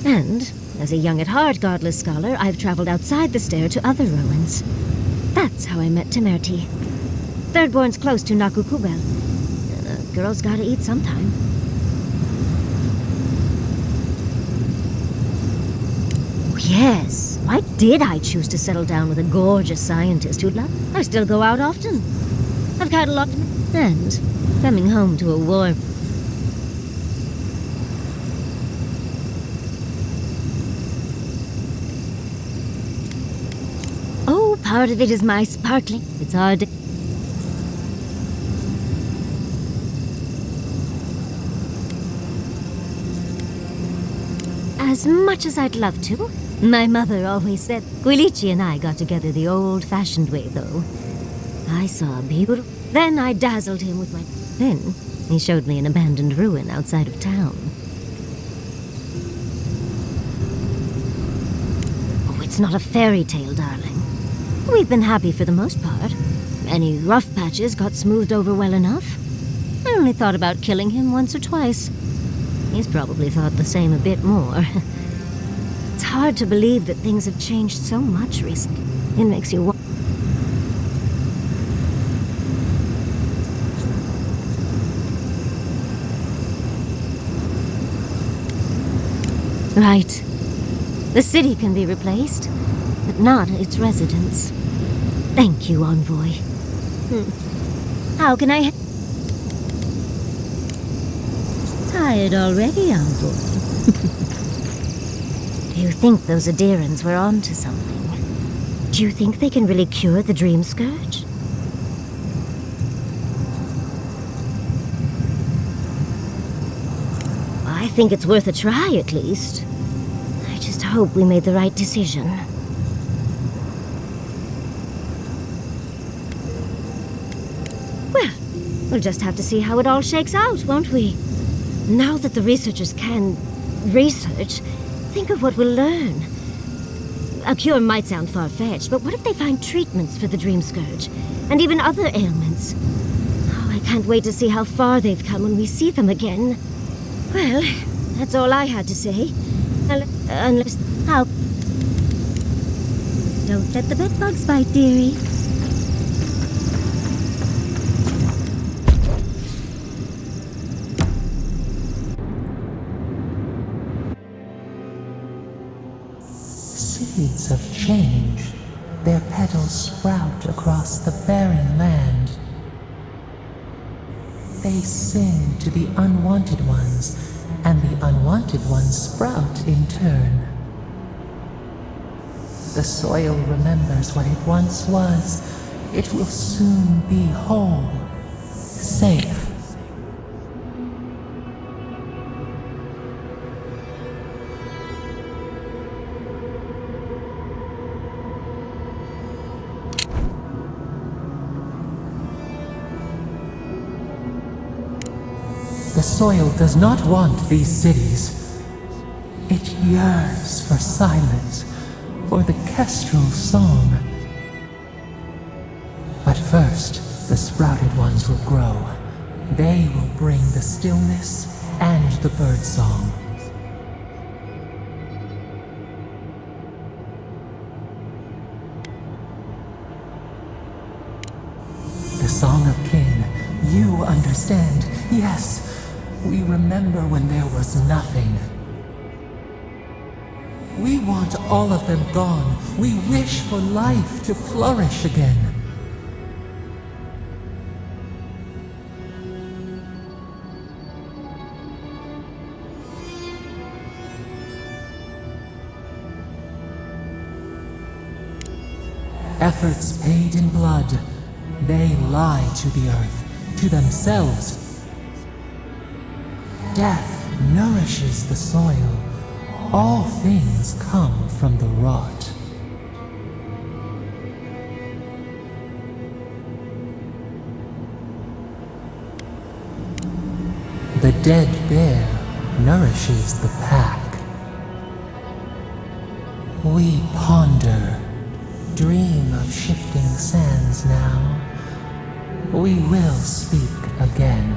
And, as a young-at-heart godless scholar, I've traveled outside the stair to other ruins. That's how I met Temerity. Thirdborn's close to Naku Kubel. Girls gotta eat sometime. yes. Why did I choose to settle down with a gorgeous scientist who'd love? I still go out often. I've catalogued and coming home to a war. Oh, part of it is my sparkling. It's hard to... As much as I'd love to, my mother always said, Guilichi and I got together the old-fashioned way, though. I saw a beautiful... Then I dazzled him with my... Then he showed me an abandoned ruin outside of town. Oh, it's not a fairy tale, darling. We've been happy for the most part. Any rough patches got smoothed over well enough. I only thought about killing him once or twice. He's probably thought the same a bit more. It's hard to believe that things have changed so much recently. It makes you wonder. Right. The city can be replaced, but not its residents. Thank you, Envoy. How can I... Tired already, Envoy? Do you think those Adirans were onto something? Do you think they can really cure the Dream Scourge? I think it's worth a try, at least. I just hope we made the right decision. Well, we'll just have to see how it all shakes out, won't we? Now that the researchers can research, think of what we'll learn. A cure might sound far-fetched, but what if they find treatments for the Dream Scourge? And even other ailments? Oh, I can't wait to see how far they've come when we see them again. Well, that's all I had to say. Unless... How... Don't let the bedbugs bite, dearie. Seeds of change. Their petals sprout across the barren land. They sing to the unwanted ones, and the unwanted ones sprout in turn. The soil remembers what it once was. It will soon be whole, safe. The soil does not want these cities. It yearns for silence, for the kestrel song. But first, the sprouted ones will grow. They will bring the stillness and the bird song. The Song of Kin, you understand, yes. We remember when there was nothing. We want all of them gone. We wish for life to flourish again. Efforts paid in blood. They lie to the earth, to themselves. Death nourishes the soil. All things come from the rot. The dead bear nourishes the pack. We ponder, dream of shifting sands now. We will speak again.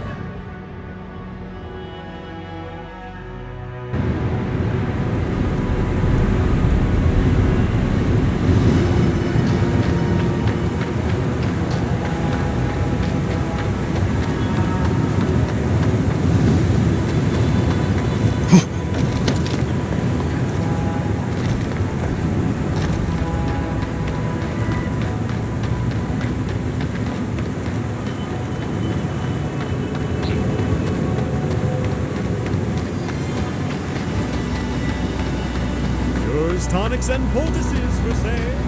relics and poultices for sale.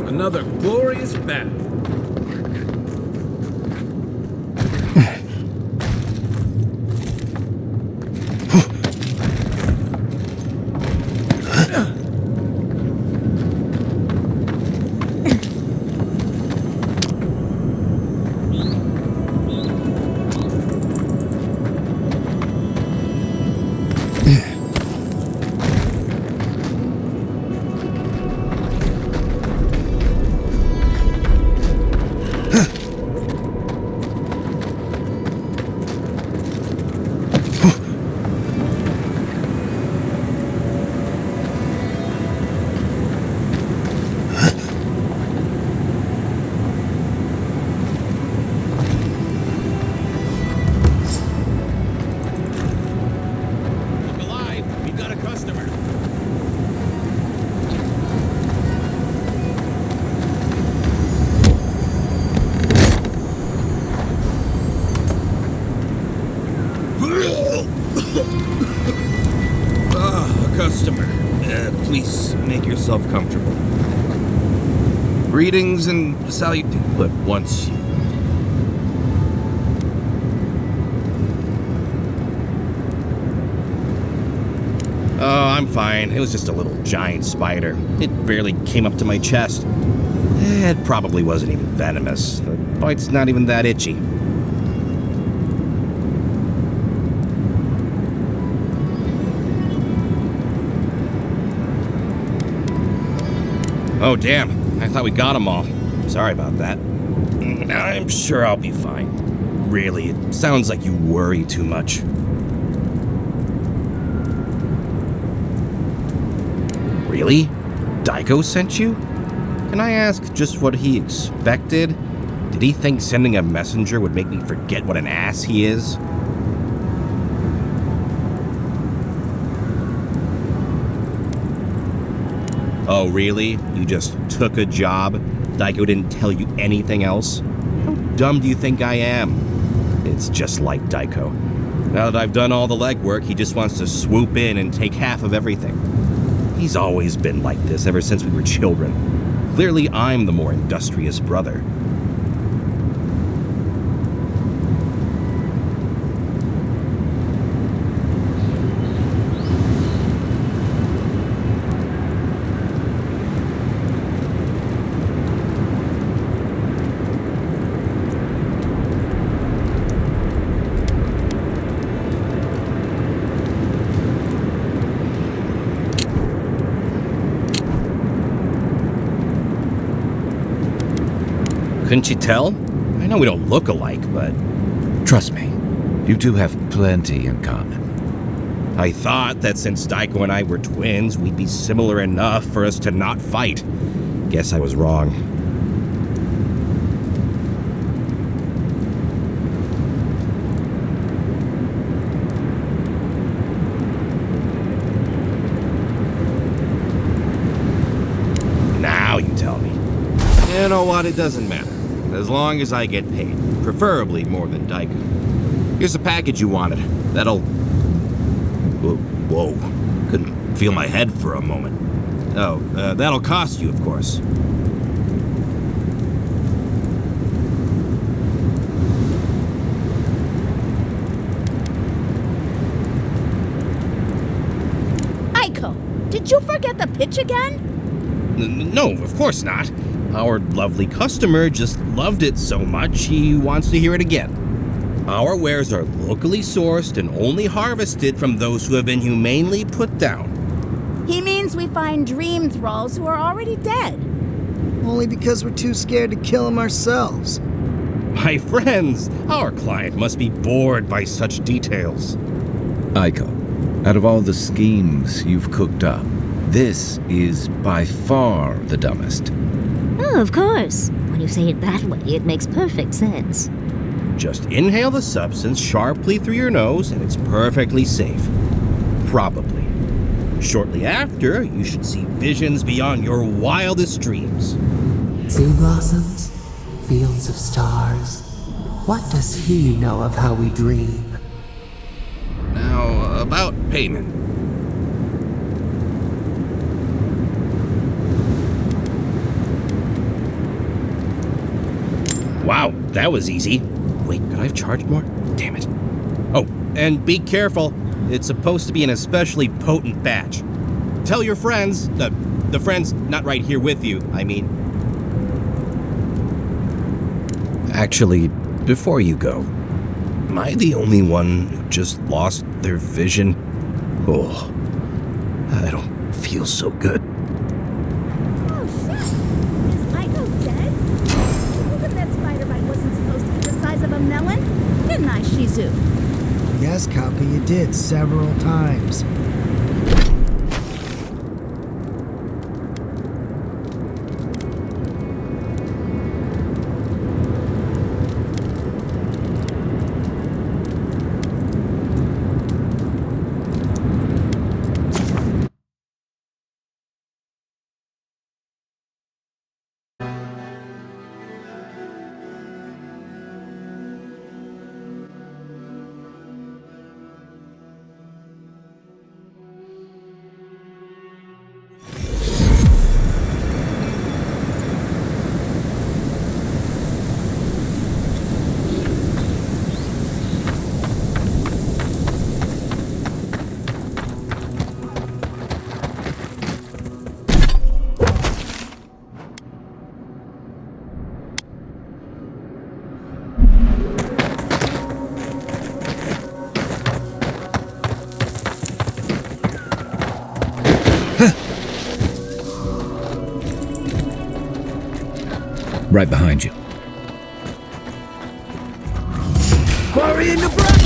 Another glorious battle. Please make yourself comfortable. Greetings and salutations, but once you... Oh, I'm fine. It was just a little giant spider. It barely came up to my chest. It probably wasn't even venomous. The bite's not even that itchy. Oh, damn. I thought we got them all. Sorry about that. I'm sure I'll be fine. Really, it sounds like you worry too much. Really? Daiko sent you? Can I ask just what he expected? Did he think sending a messenger would make me forget what an ass he is? Oh, really? You just took a job? Daiko didn't tell you anything else? How dumb do you think I am? It's just like Daiko. Now that I've done all the legwork, he just wants to swoop in and take half of everything. He's always been like this ever since we were children. Clearly, I'm the more industrious brother. Couldn't you tell? I know we don't look alike, but... Trust me, you two have plenty in common. I thought that since Daiko and I were twins, we'd be similar enough for us to not fight. Guess I was wrong. Now you tell me. You know what? It doesn't matter. As long as I get paid. Preferably more than Daiko. Here's the package you wanted. That'll... Whoa. Couldn't feel my head for a moment. Oh, that'll cost you, of course. Aiko, did you forget the pitch again? No, of course not. Our lovely customer just loved it so much he wants to hear it again. Our wares are locally sourced and only harvested from those who have been humanely put down. He means we find dream thralls who are already dead. Only because we're too scared to kill them ourselves. My friends, our client must be bored by such details. Aiko, out of all the schemes you've cooked up, this is by far the dumbest. Oh, of course. When you say it that way, it makes perfect sense. Just inhale the substance sharply through your nose, and it's perfectly safe. Probably. Shortly after, you should see visions beyond your wildest dreams. Sea blossoms, fields of stars. What does he know of how we dream? Now, about payment. Wow, that was easy. Wait, could I have charged more? Damn it. Oh, and be careful. It's supposed to be an especially potent batch. Tell your friends, the friends not right here with you, I mean. Actually, before you go, am I the only one who just lost their vision? Oh, I don't feel so good. Oh, shit! Is Aiko dead? Look at that spider bite wasn't supposed to be the size of a melon. Didn't I, Shizu? Yes, Kappa, you did several times. Right behind you. Quarry in the brush!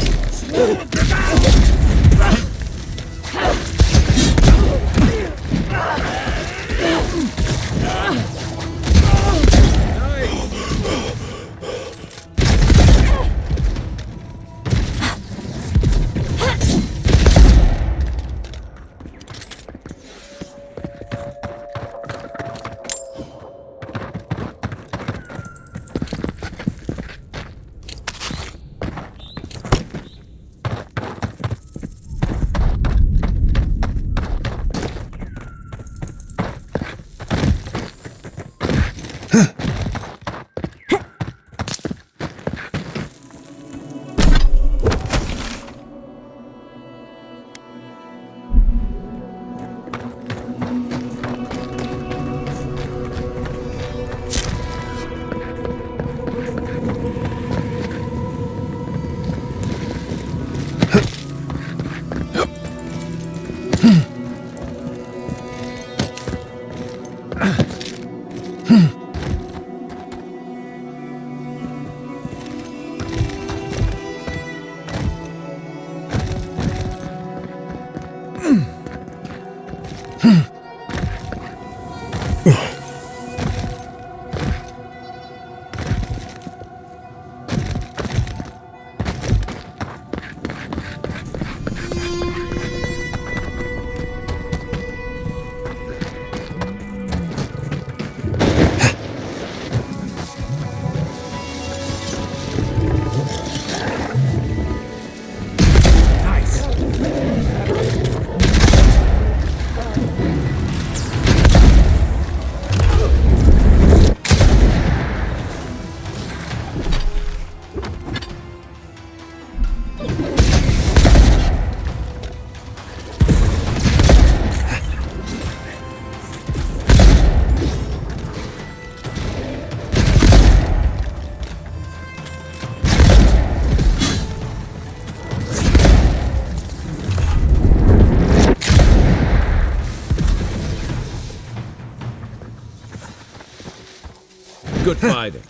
Good fighting.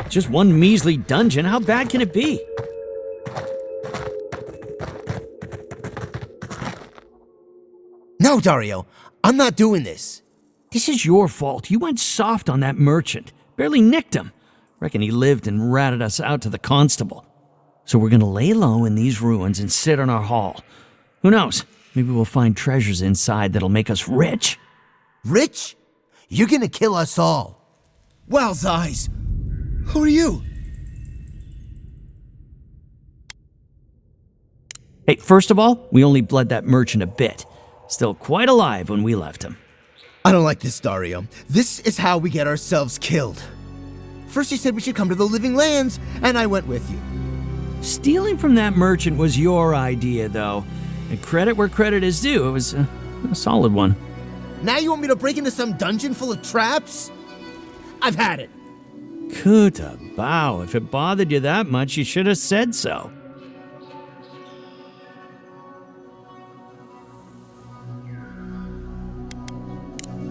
Just one measly dungeon, how bad can it be? No, Dario, I'm not doing this. This is your fault. You went soft on that merchant. Barely nicked him. Reckon he lived and ratted us out to the constable. So we're gonna lay low in these ruins and sit on our haul. Who knows? Maybe we'll find treasures inside that'll make us rich. Rich? You're gonna kill us all. Wow's eyes. Who are you? Hey, first of all, we only bled that merchant a bit. Still quite alive when we left him. I don't like this, Dario. This is how we get ourselves killed. First you said we should come to the Living Lands, and I went with you. Stealing from that merchant was your idea, though. And credit where credit is due, it was a solid one. Now you want me to break into some dungeon full of traps? I've had it. Kuta Bao, if it bothered you that much, you should have said so.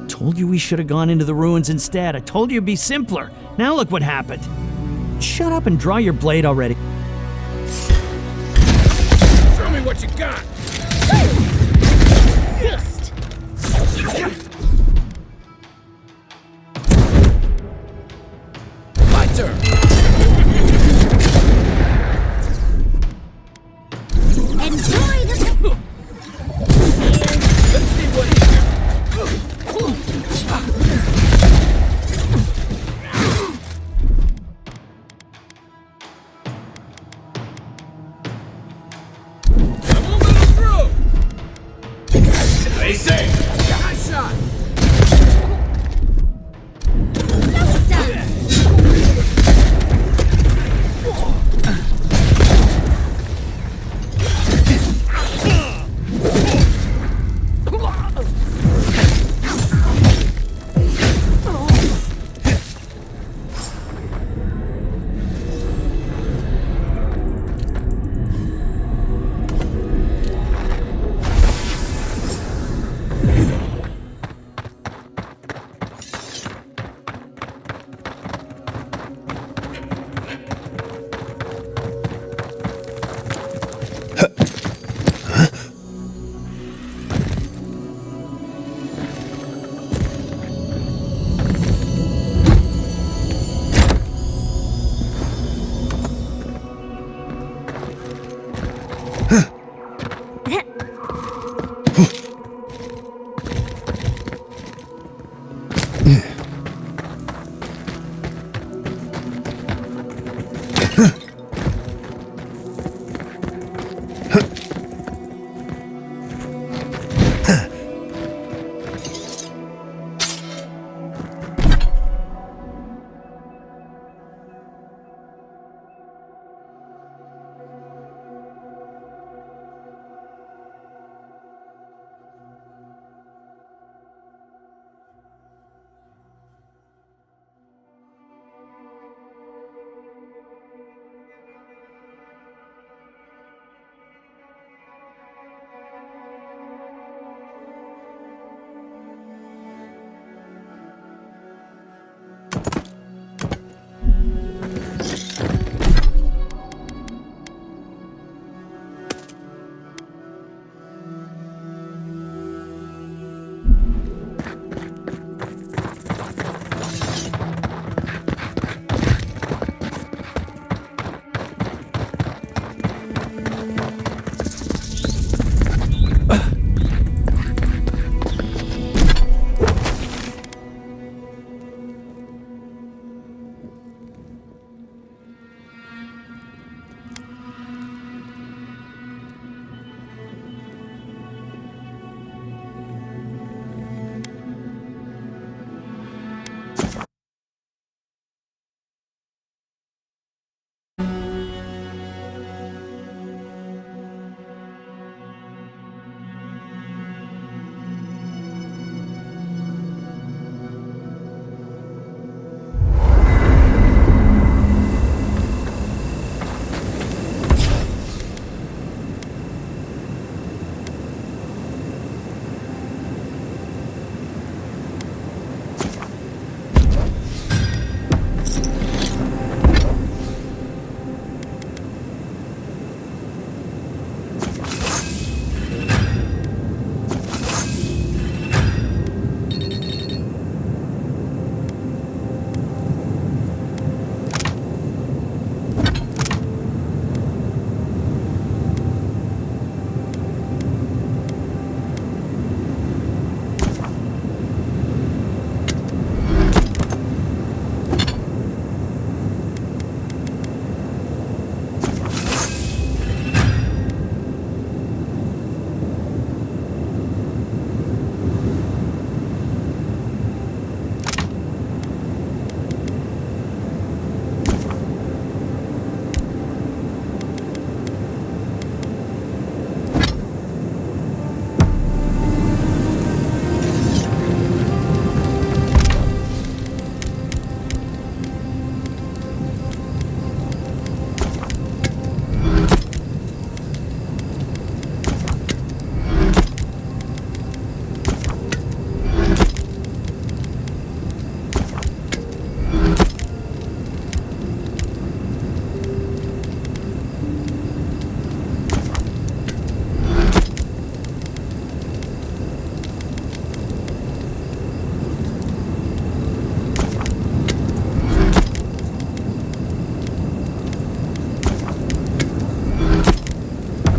Told you we should have gone into the ruins instead. I told you it'd be simpler. Now look what happened. Shut up and draw your blade already. Show me what you got! Fist! My turn! Enjoy the... Let's see what he They say, got shot.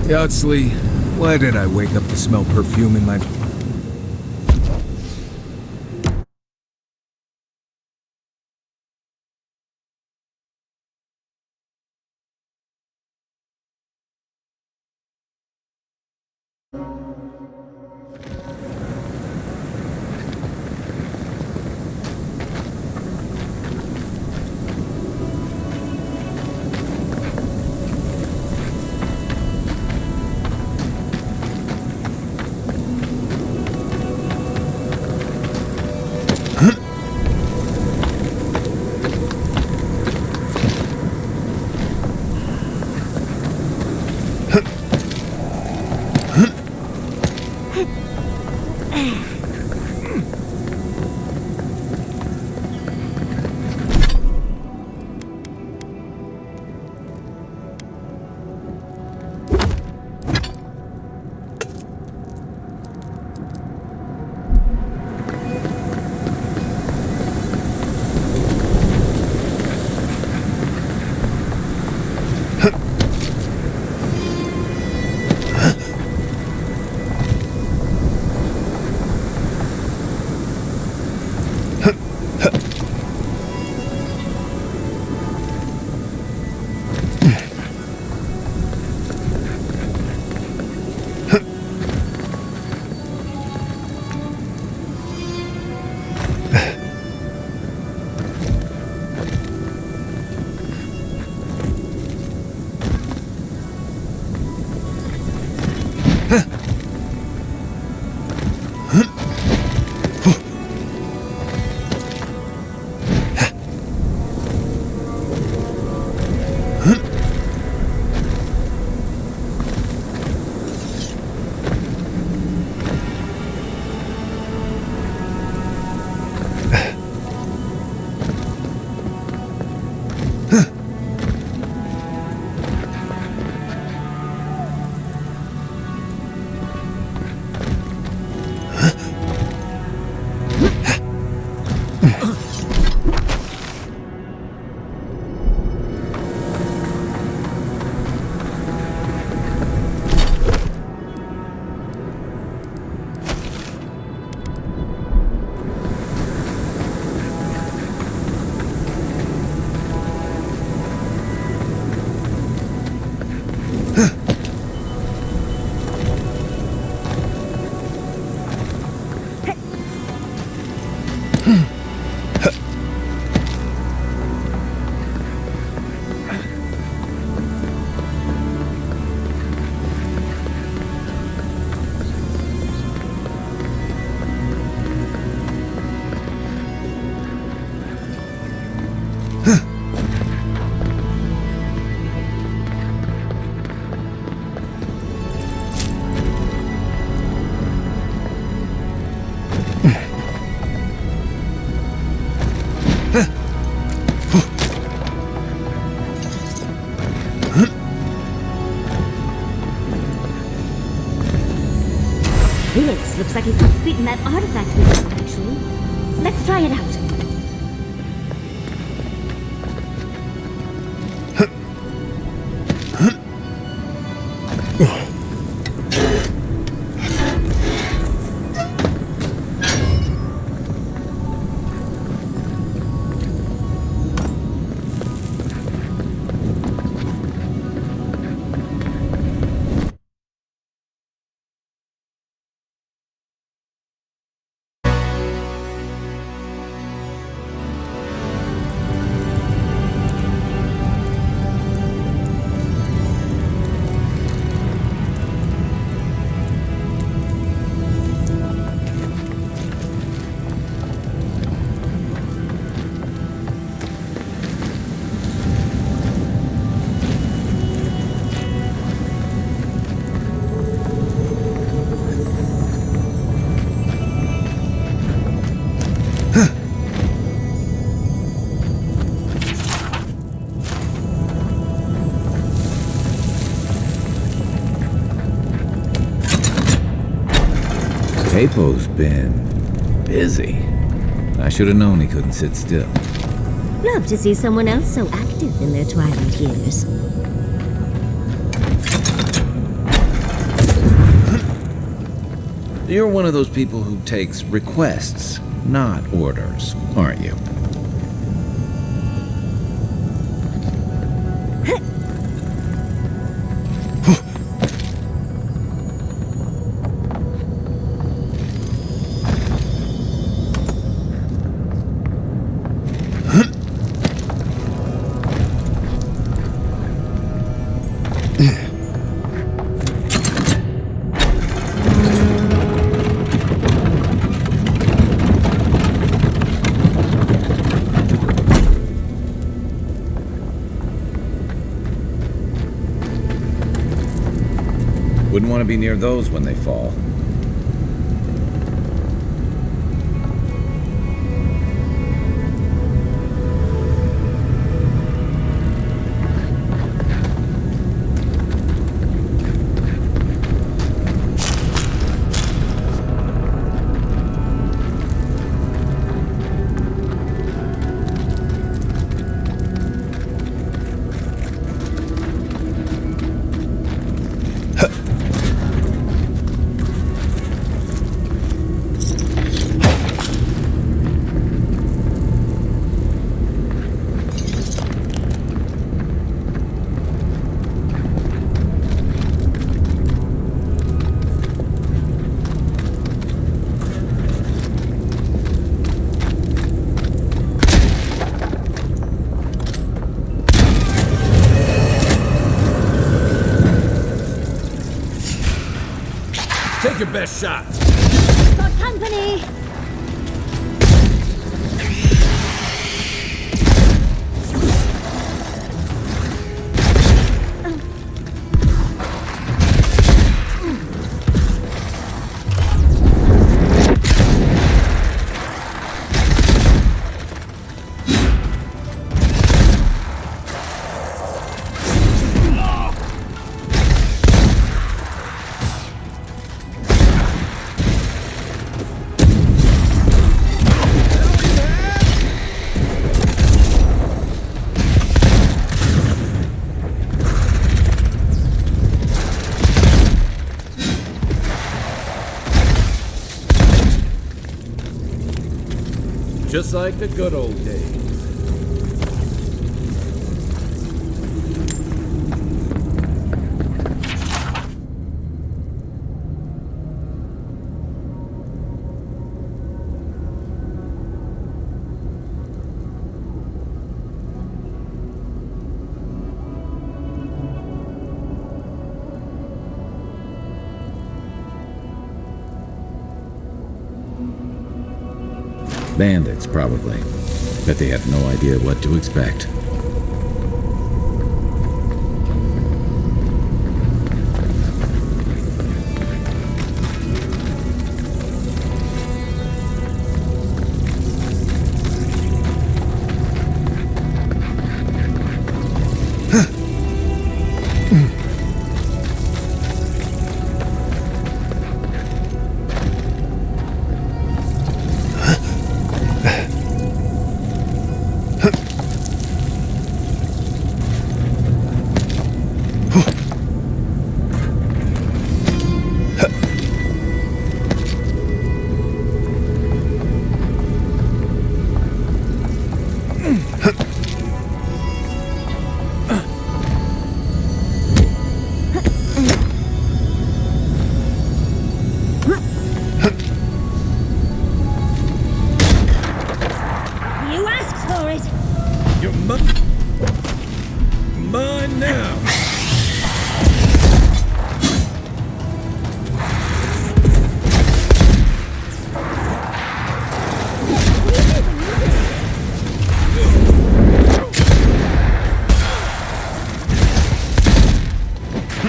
Yachtsley, why did I wake up to smell perfume in my... This looks like it could fit in that artifact we found, actually. Let's try it out. Capo's been busy. I should have known he couldn't sit still. Love to see someone else so active in their twilight years. You're one of those people who takes requests, not orders, aren't you? Wouldn't want to be near those when they fall. Take your best shot. Got company! Just like the good old days. Bandits, probably. Bet they had no idea what to expect. Mine now!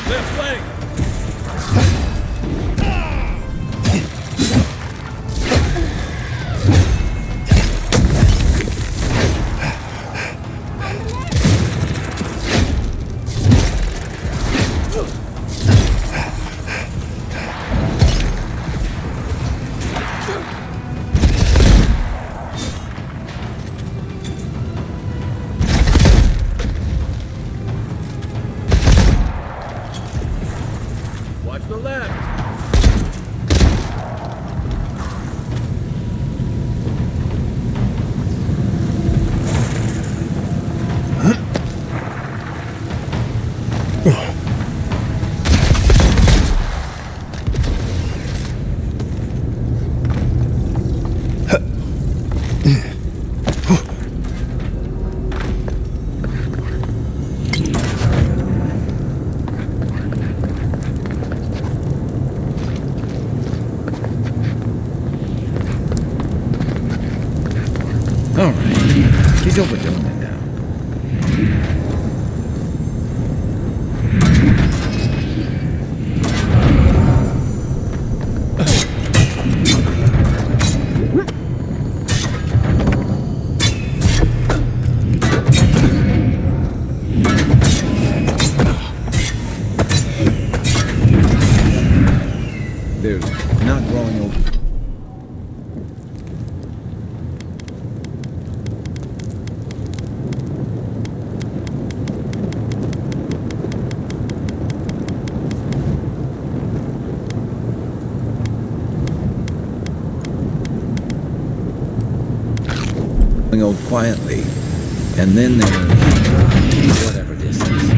Left leg! Watch the left. overdoing it now. There's not growing over. Old quietly, and then there's whatever this is.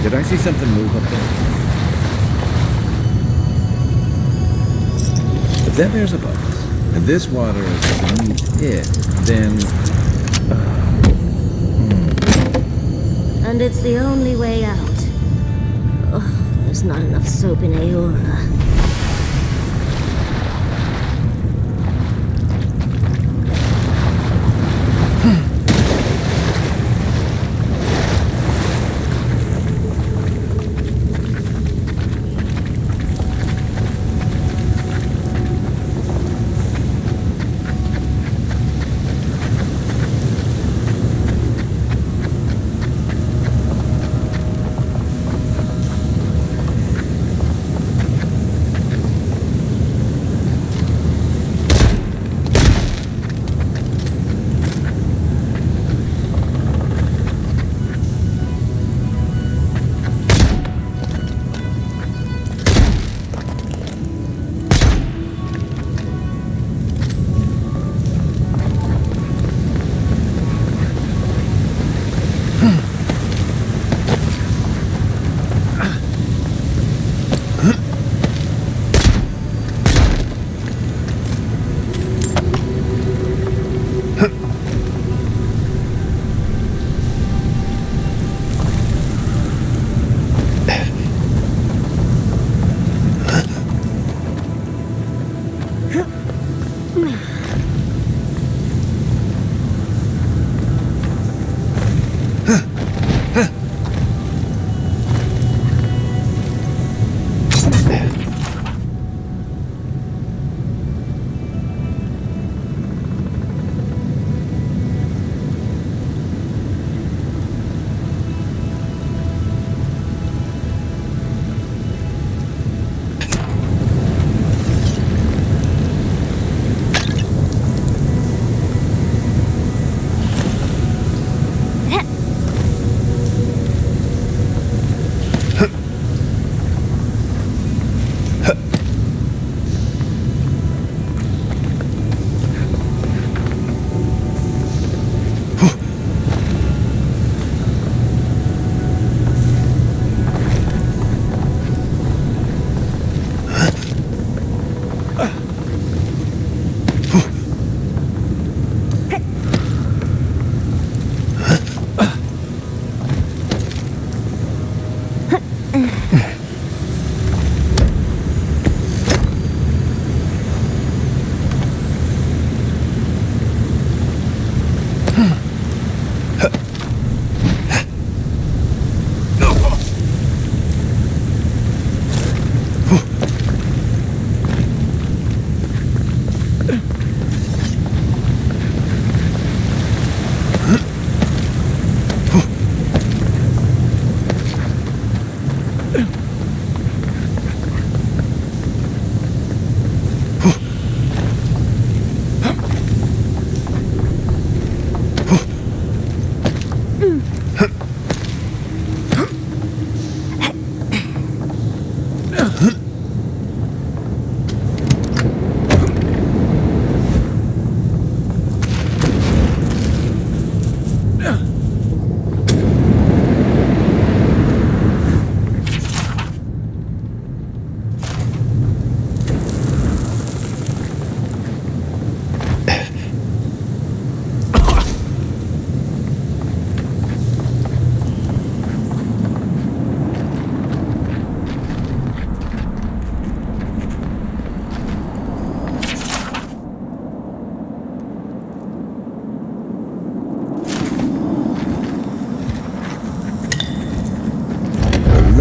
Did I see something move up there? If that bear's above us, and this water is beneath it, then... And it's the only way out. Oh, there's not enough soap in Aora.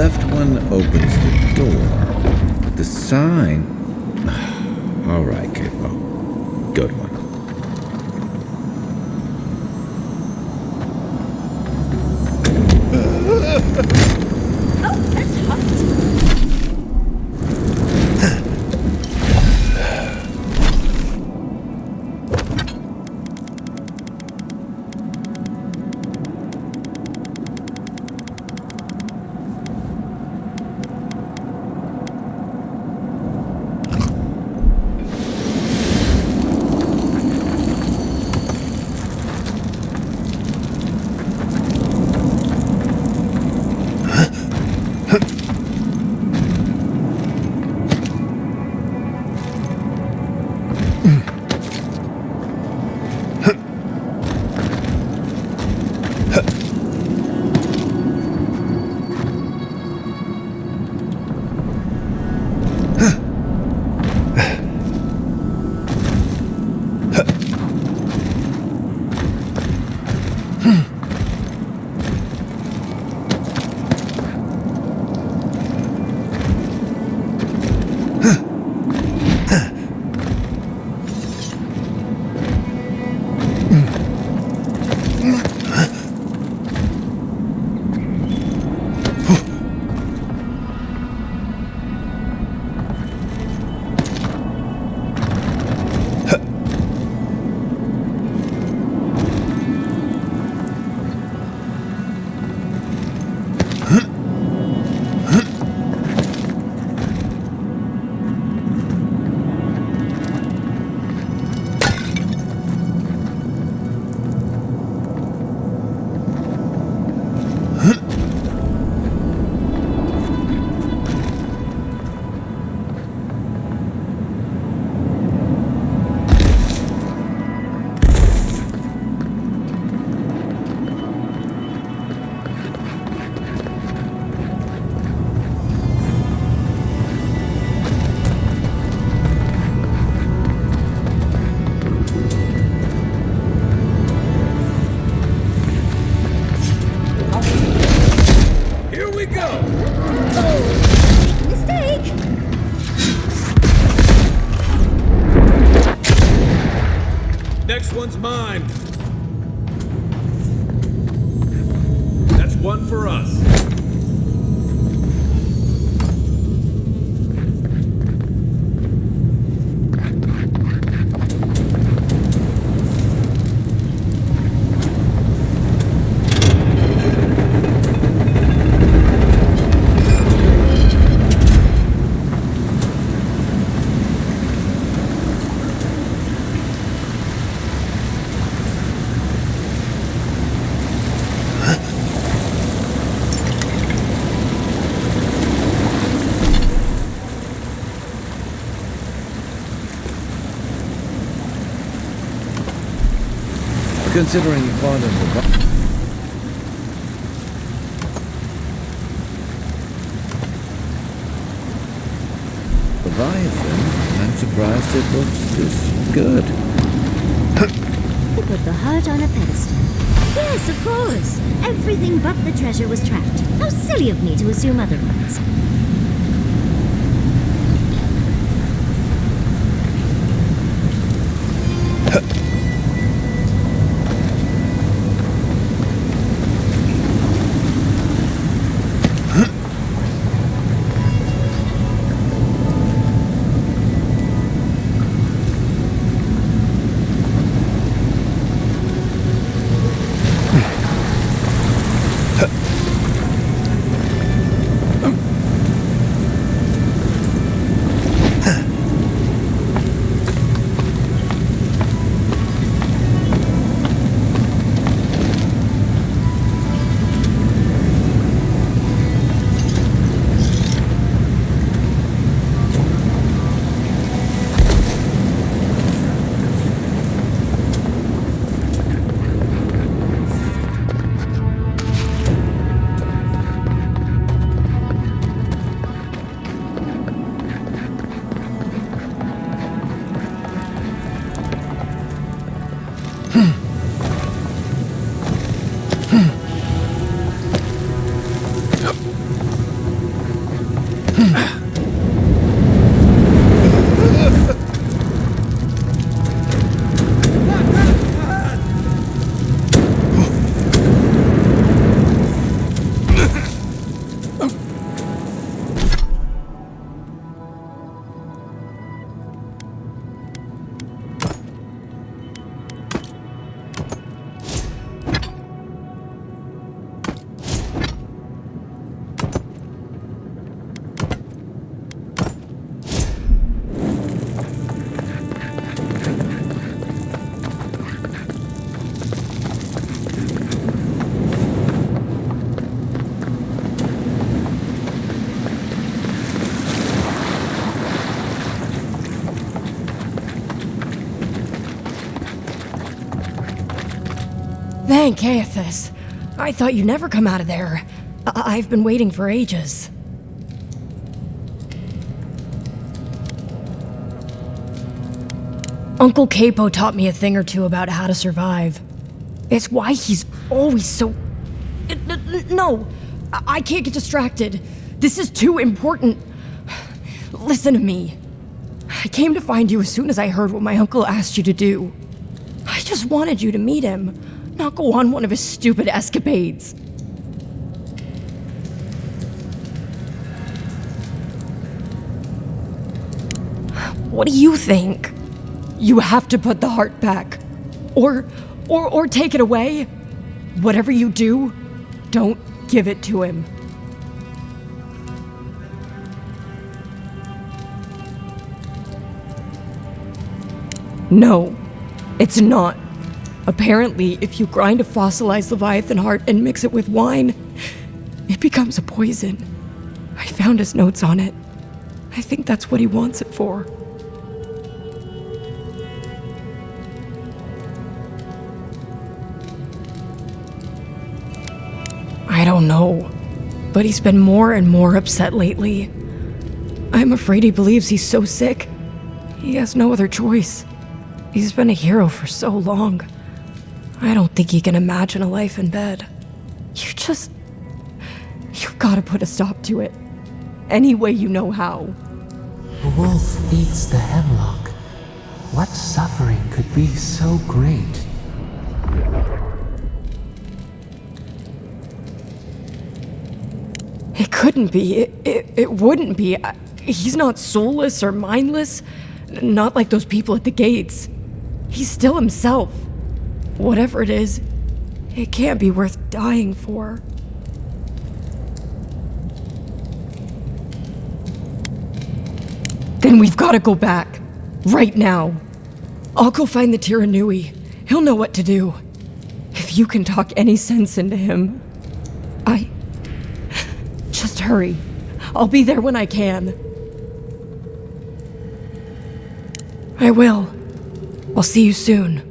left one opens the door. The sign... All right, Capo. Good one. Oh, that's hot. Next one's mine. That's one for us. Considering you fought in Leviathan, I'm surprised it looks this good. You put the heart on a pedestal. Yes, of course. Everything but the treasure was trapped. How silly of me to assume otherwise. Thank Aethys. I thought you'd never come out of there. I've been waiting for ages. Uncle Capo taught me a thing or two about how to survive. It's why he's always so... No, I can't get distracted. This is too important. Listen to me. I came to find you as soon as I heard what my uncle asked you to do. I just wanted you to meet him, not go on one of his stupid escapades. What do you think? You have to put the heart back. Or take it away. Whatever you do, don't give it to him. No, it's not. Apparently, if you grind a fossilized Leviathan heart and mix it with wine, it becomes a poison. I found his notes on it. I think that's what he wants it for. I don't know, but he's been more and more upset lately. I'm afraid he believes he's so sick. He has no other choice. He's been a hero for so long. I don't think he can imagine a life in bed. You've got to put a stop to it. Any way you know how. The wolf eats the hemlock. What suffering could be so great? It couldn't be. It wouldn't be. He's not soulless or mindless. Not like those people at the gates. He's still himself. Whatever it is, it can't be worth dying for. Then we've got to go back. Right now. I'll go find the Tiranui. He'll know what to do. If you can talk any sense into him, Just hurry. I'll be there when I can. I will. I'll see you soon.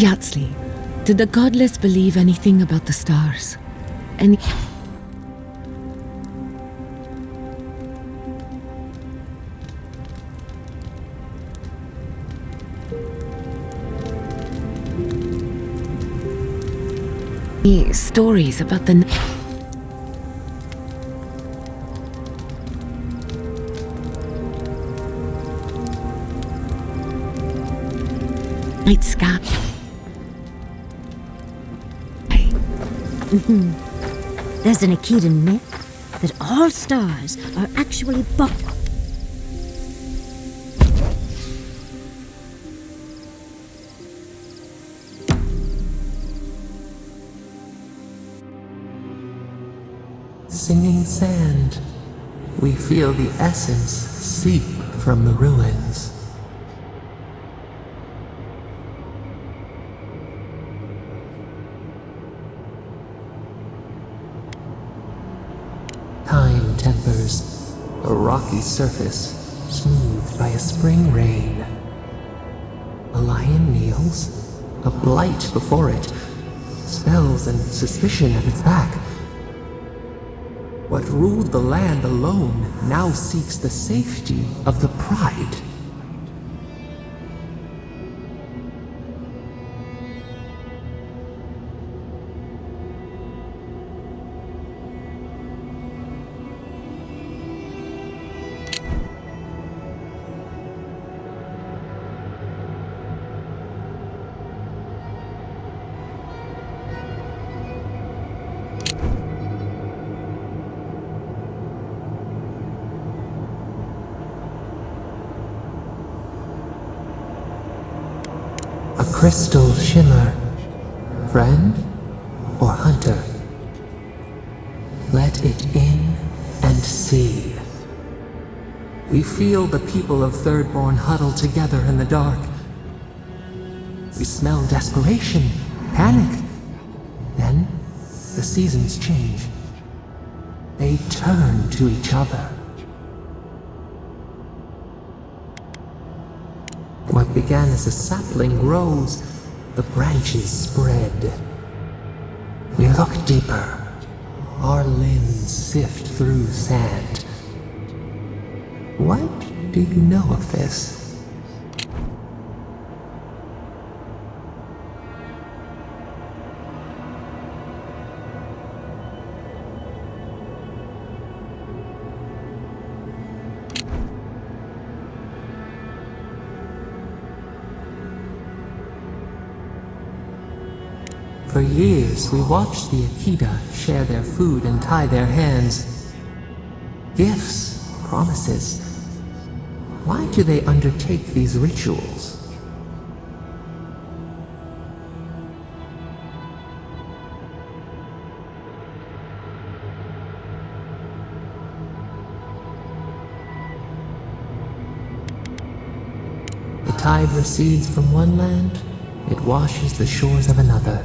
Yatsli, did the godless believe anything about the stars? Stories about the night sky. There's an Akedan myth that all stars are actually Singing sand, we feel the essence seep from the ruins. Time tempers a rocky surface smoothed by a spring rain. A lion kneels, a blight before it, spells and suspicion at its back. What ruled the land alone now seeks the safety of the pride. A crystal shimmer, friend or hunter? Let it in and see. We feel the people of Thirdborn huddle together in the dark. We smell desperation, panic. Then, the seasons change. They turn to each other. What began as a sapling grows, the branches spread. We look deeper. Our limbs sift through sand. What do you know of this? For years, we watched the Akita share their food and tie their hands. Gifts, promises. Why do they undertake these rituals? The tide recedes from one land, it washes the shores of another.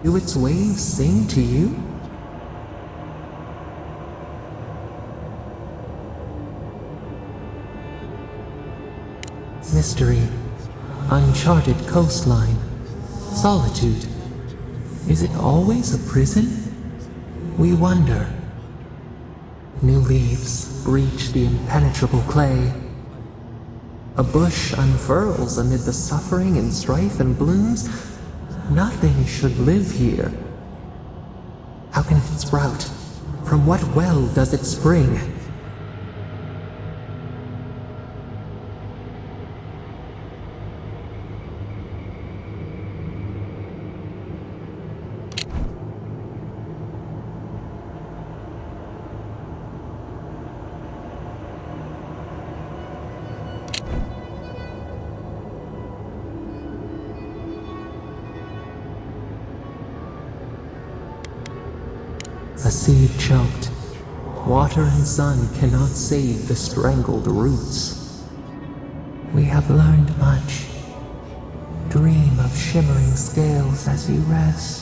Do its waves sing to you? Mystery, uncharted coastline, solitude. Is it always a prison? We wonder. New leaves breach the impenetrable clay. A bush unfurls amid the suffering and strife and blooms. Nothing should live here. How can it sprout? From what well does it spring? A seed choked. Water and sun cannot save the strangled roots. We have learned much. Dream of shimmering scales as you rest.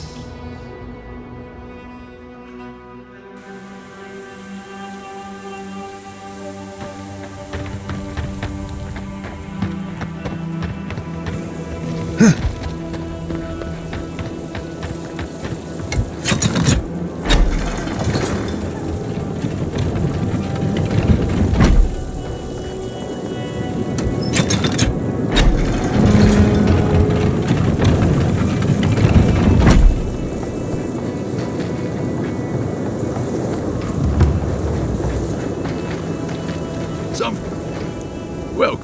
Well,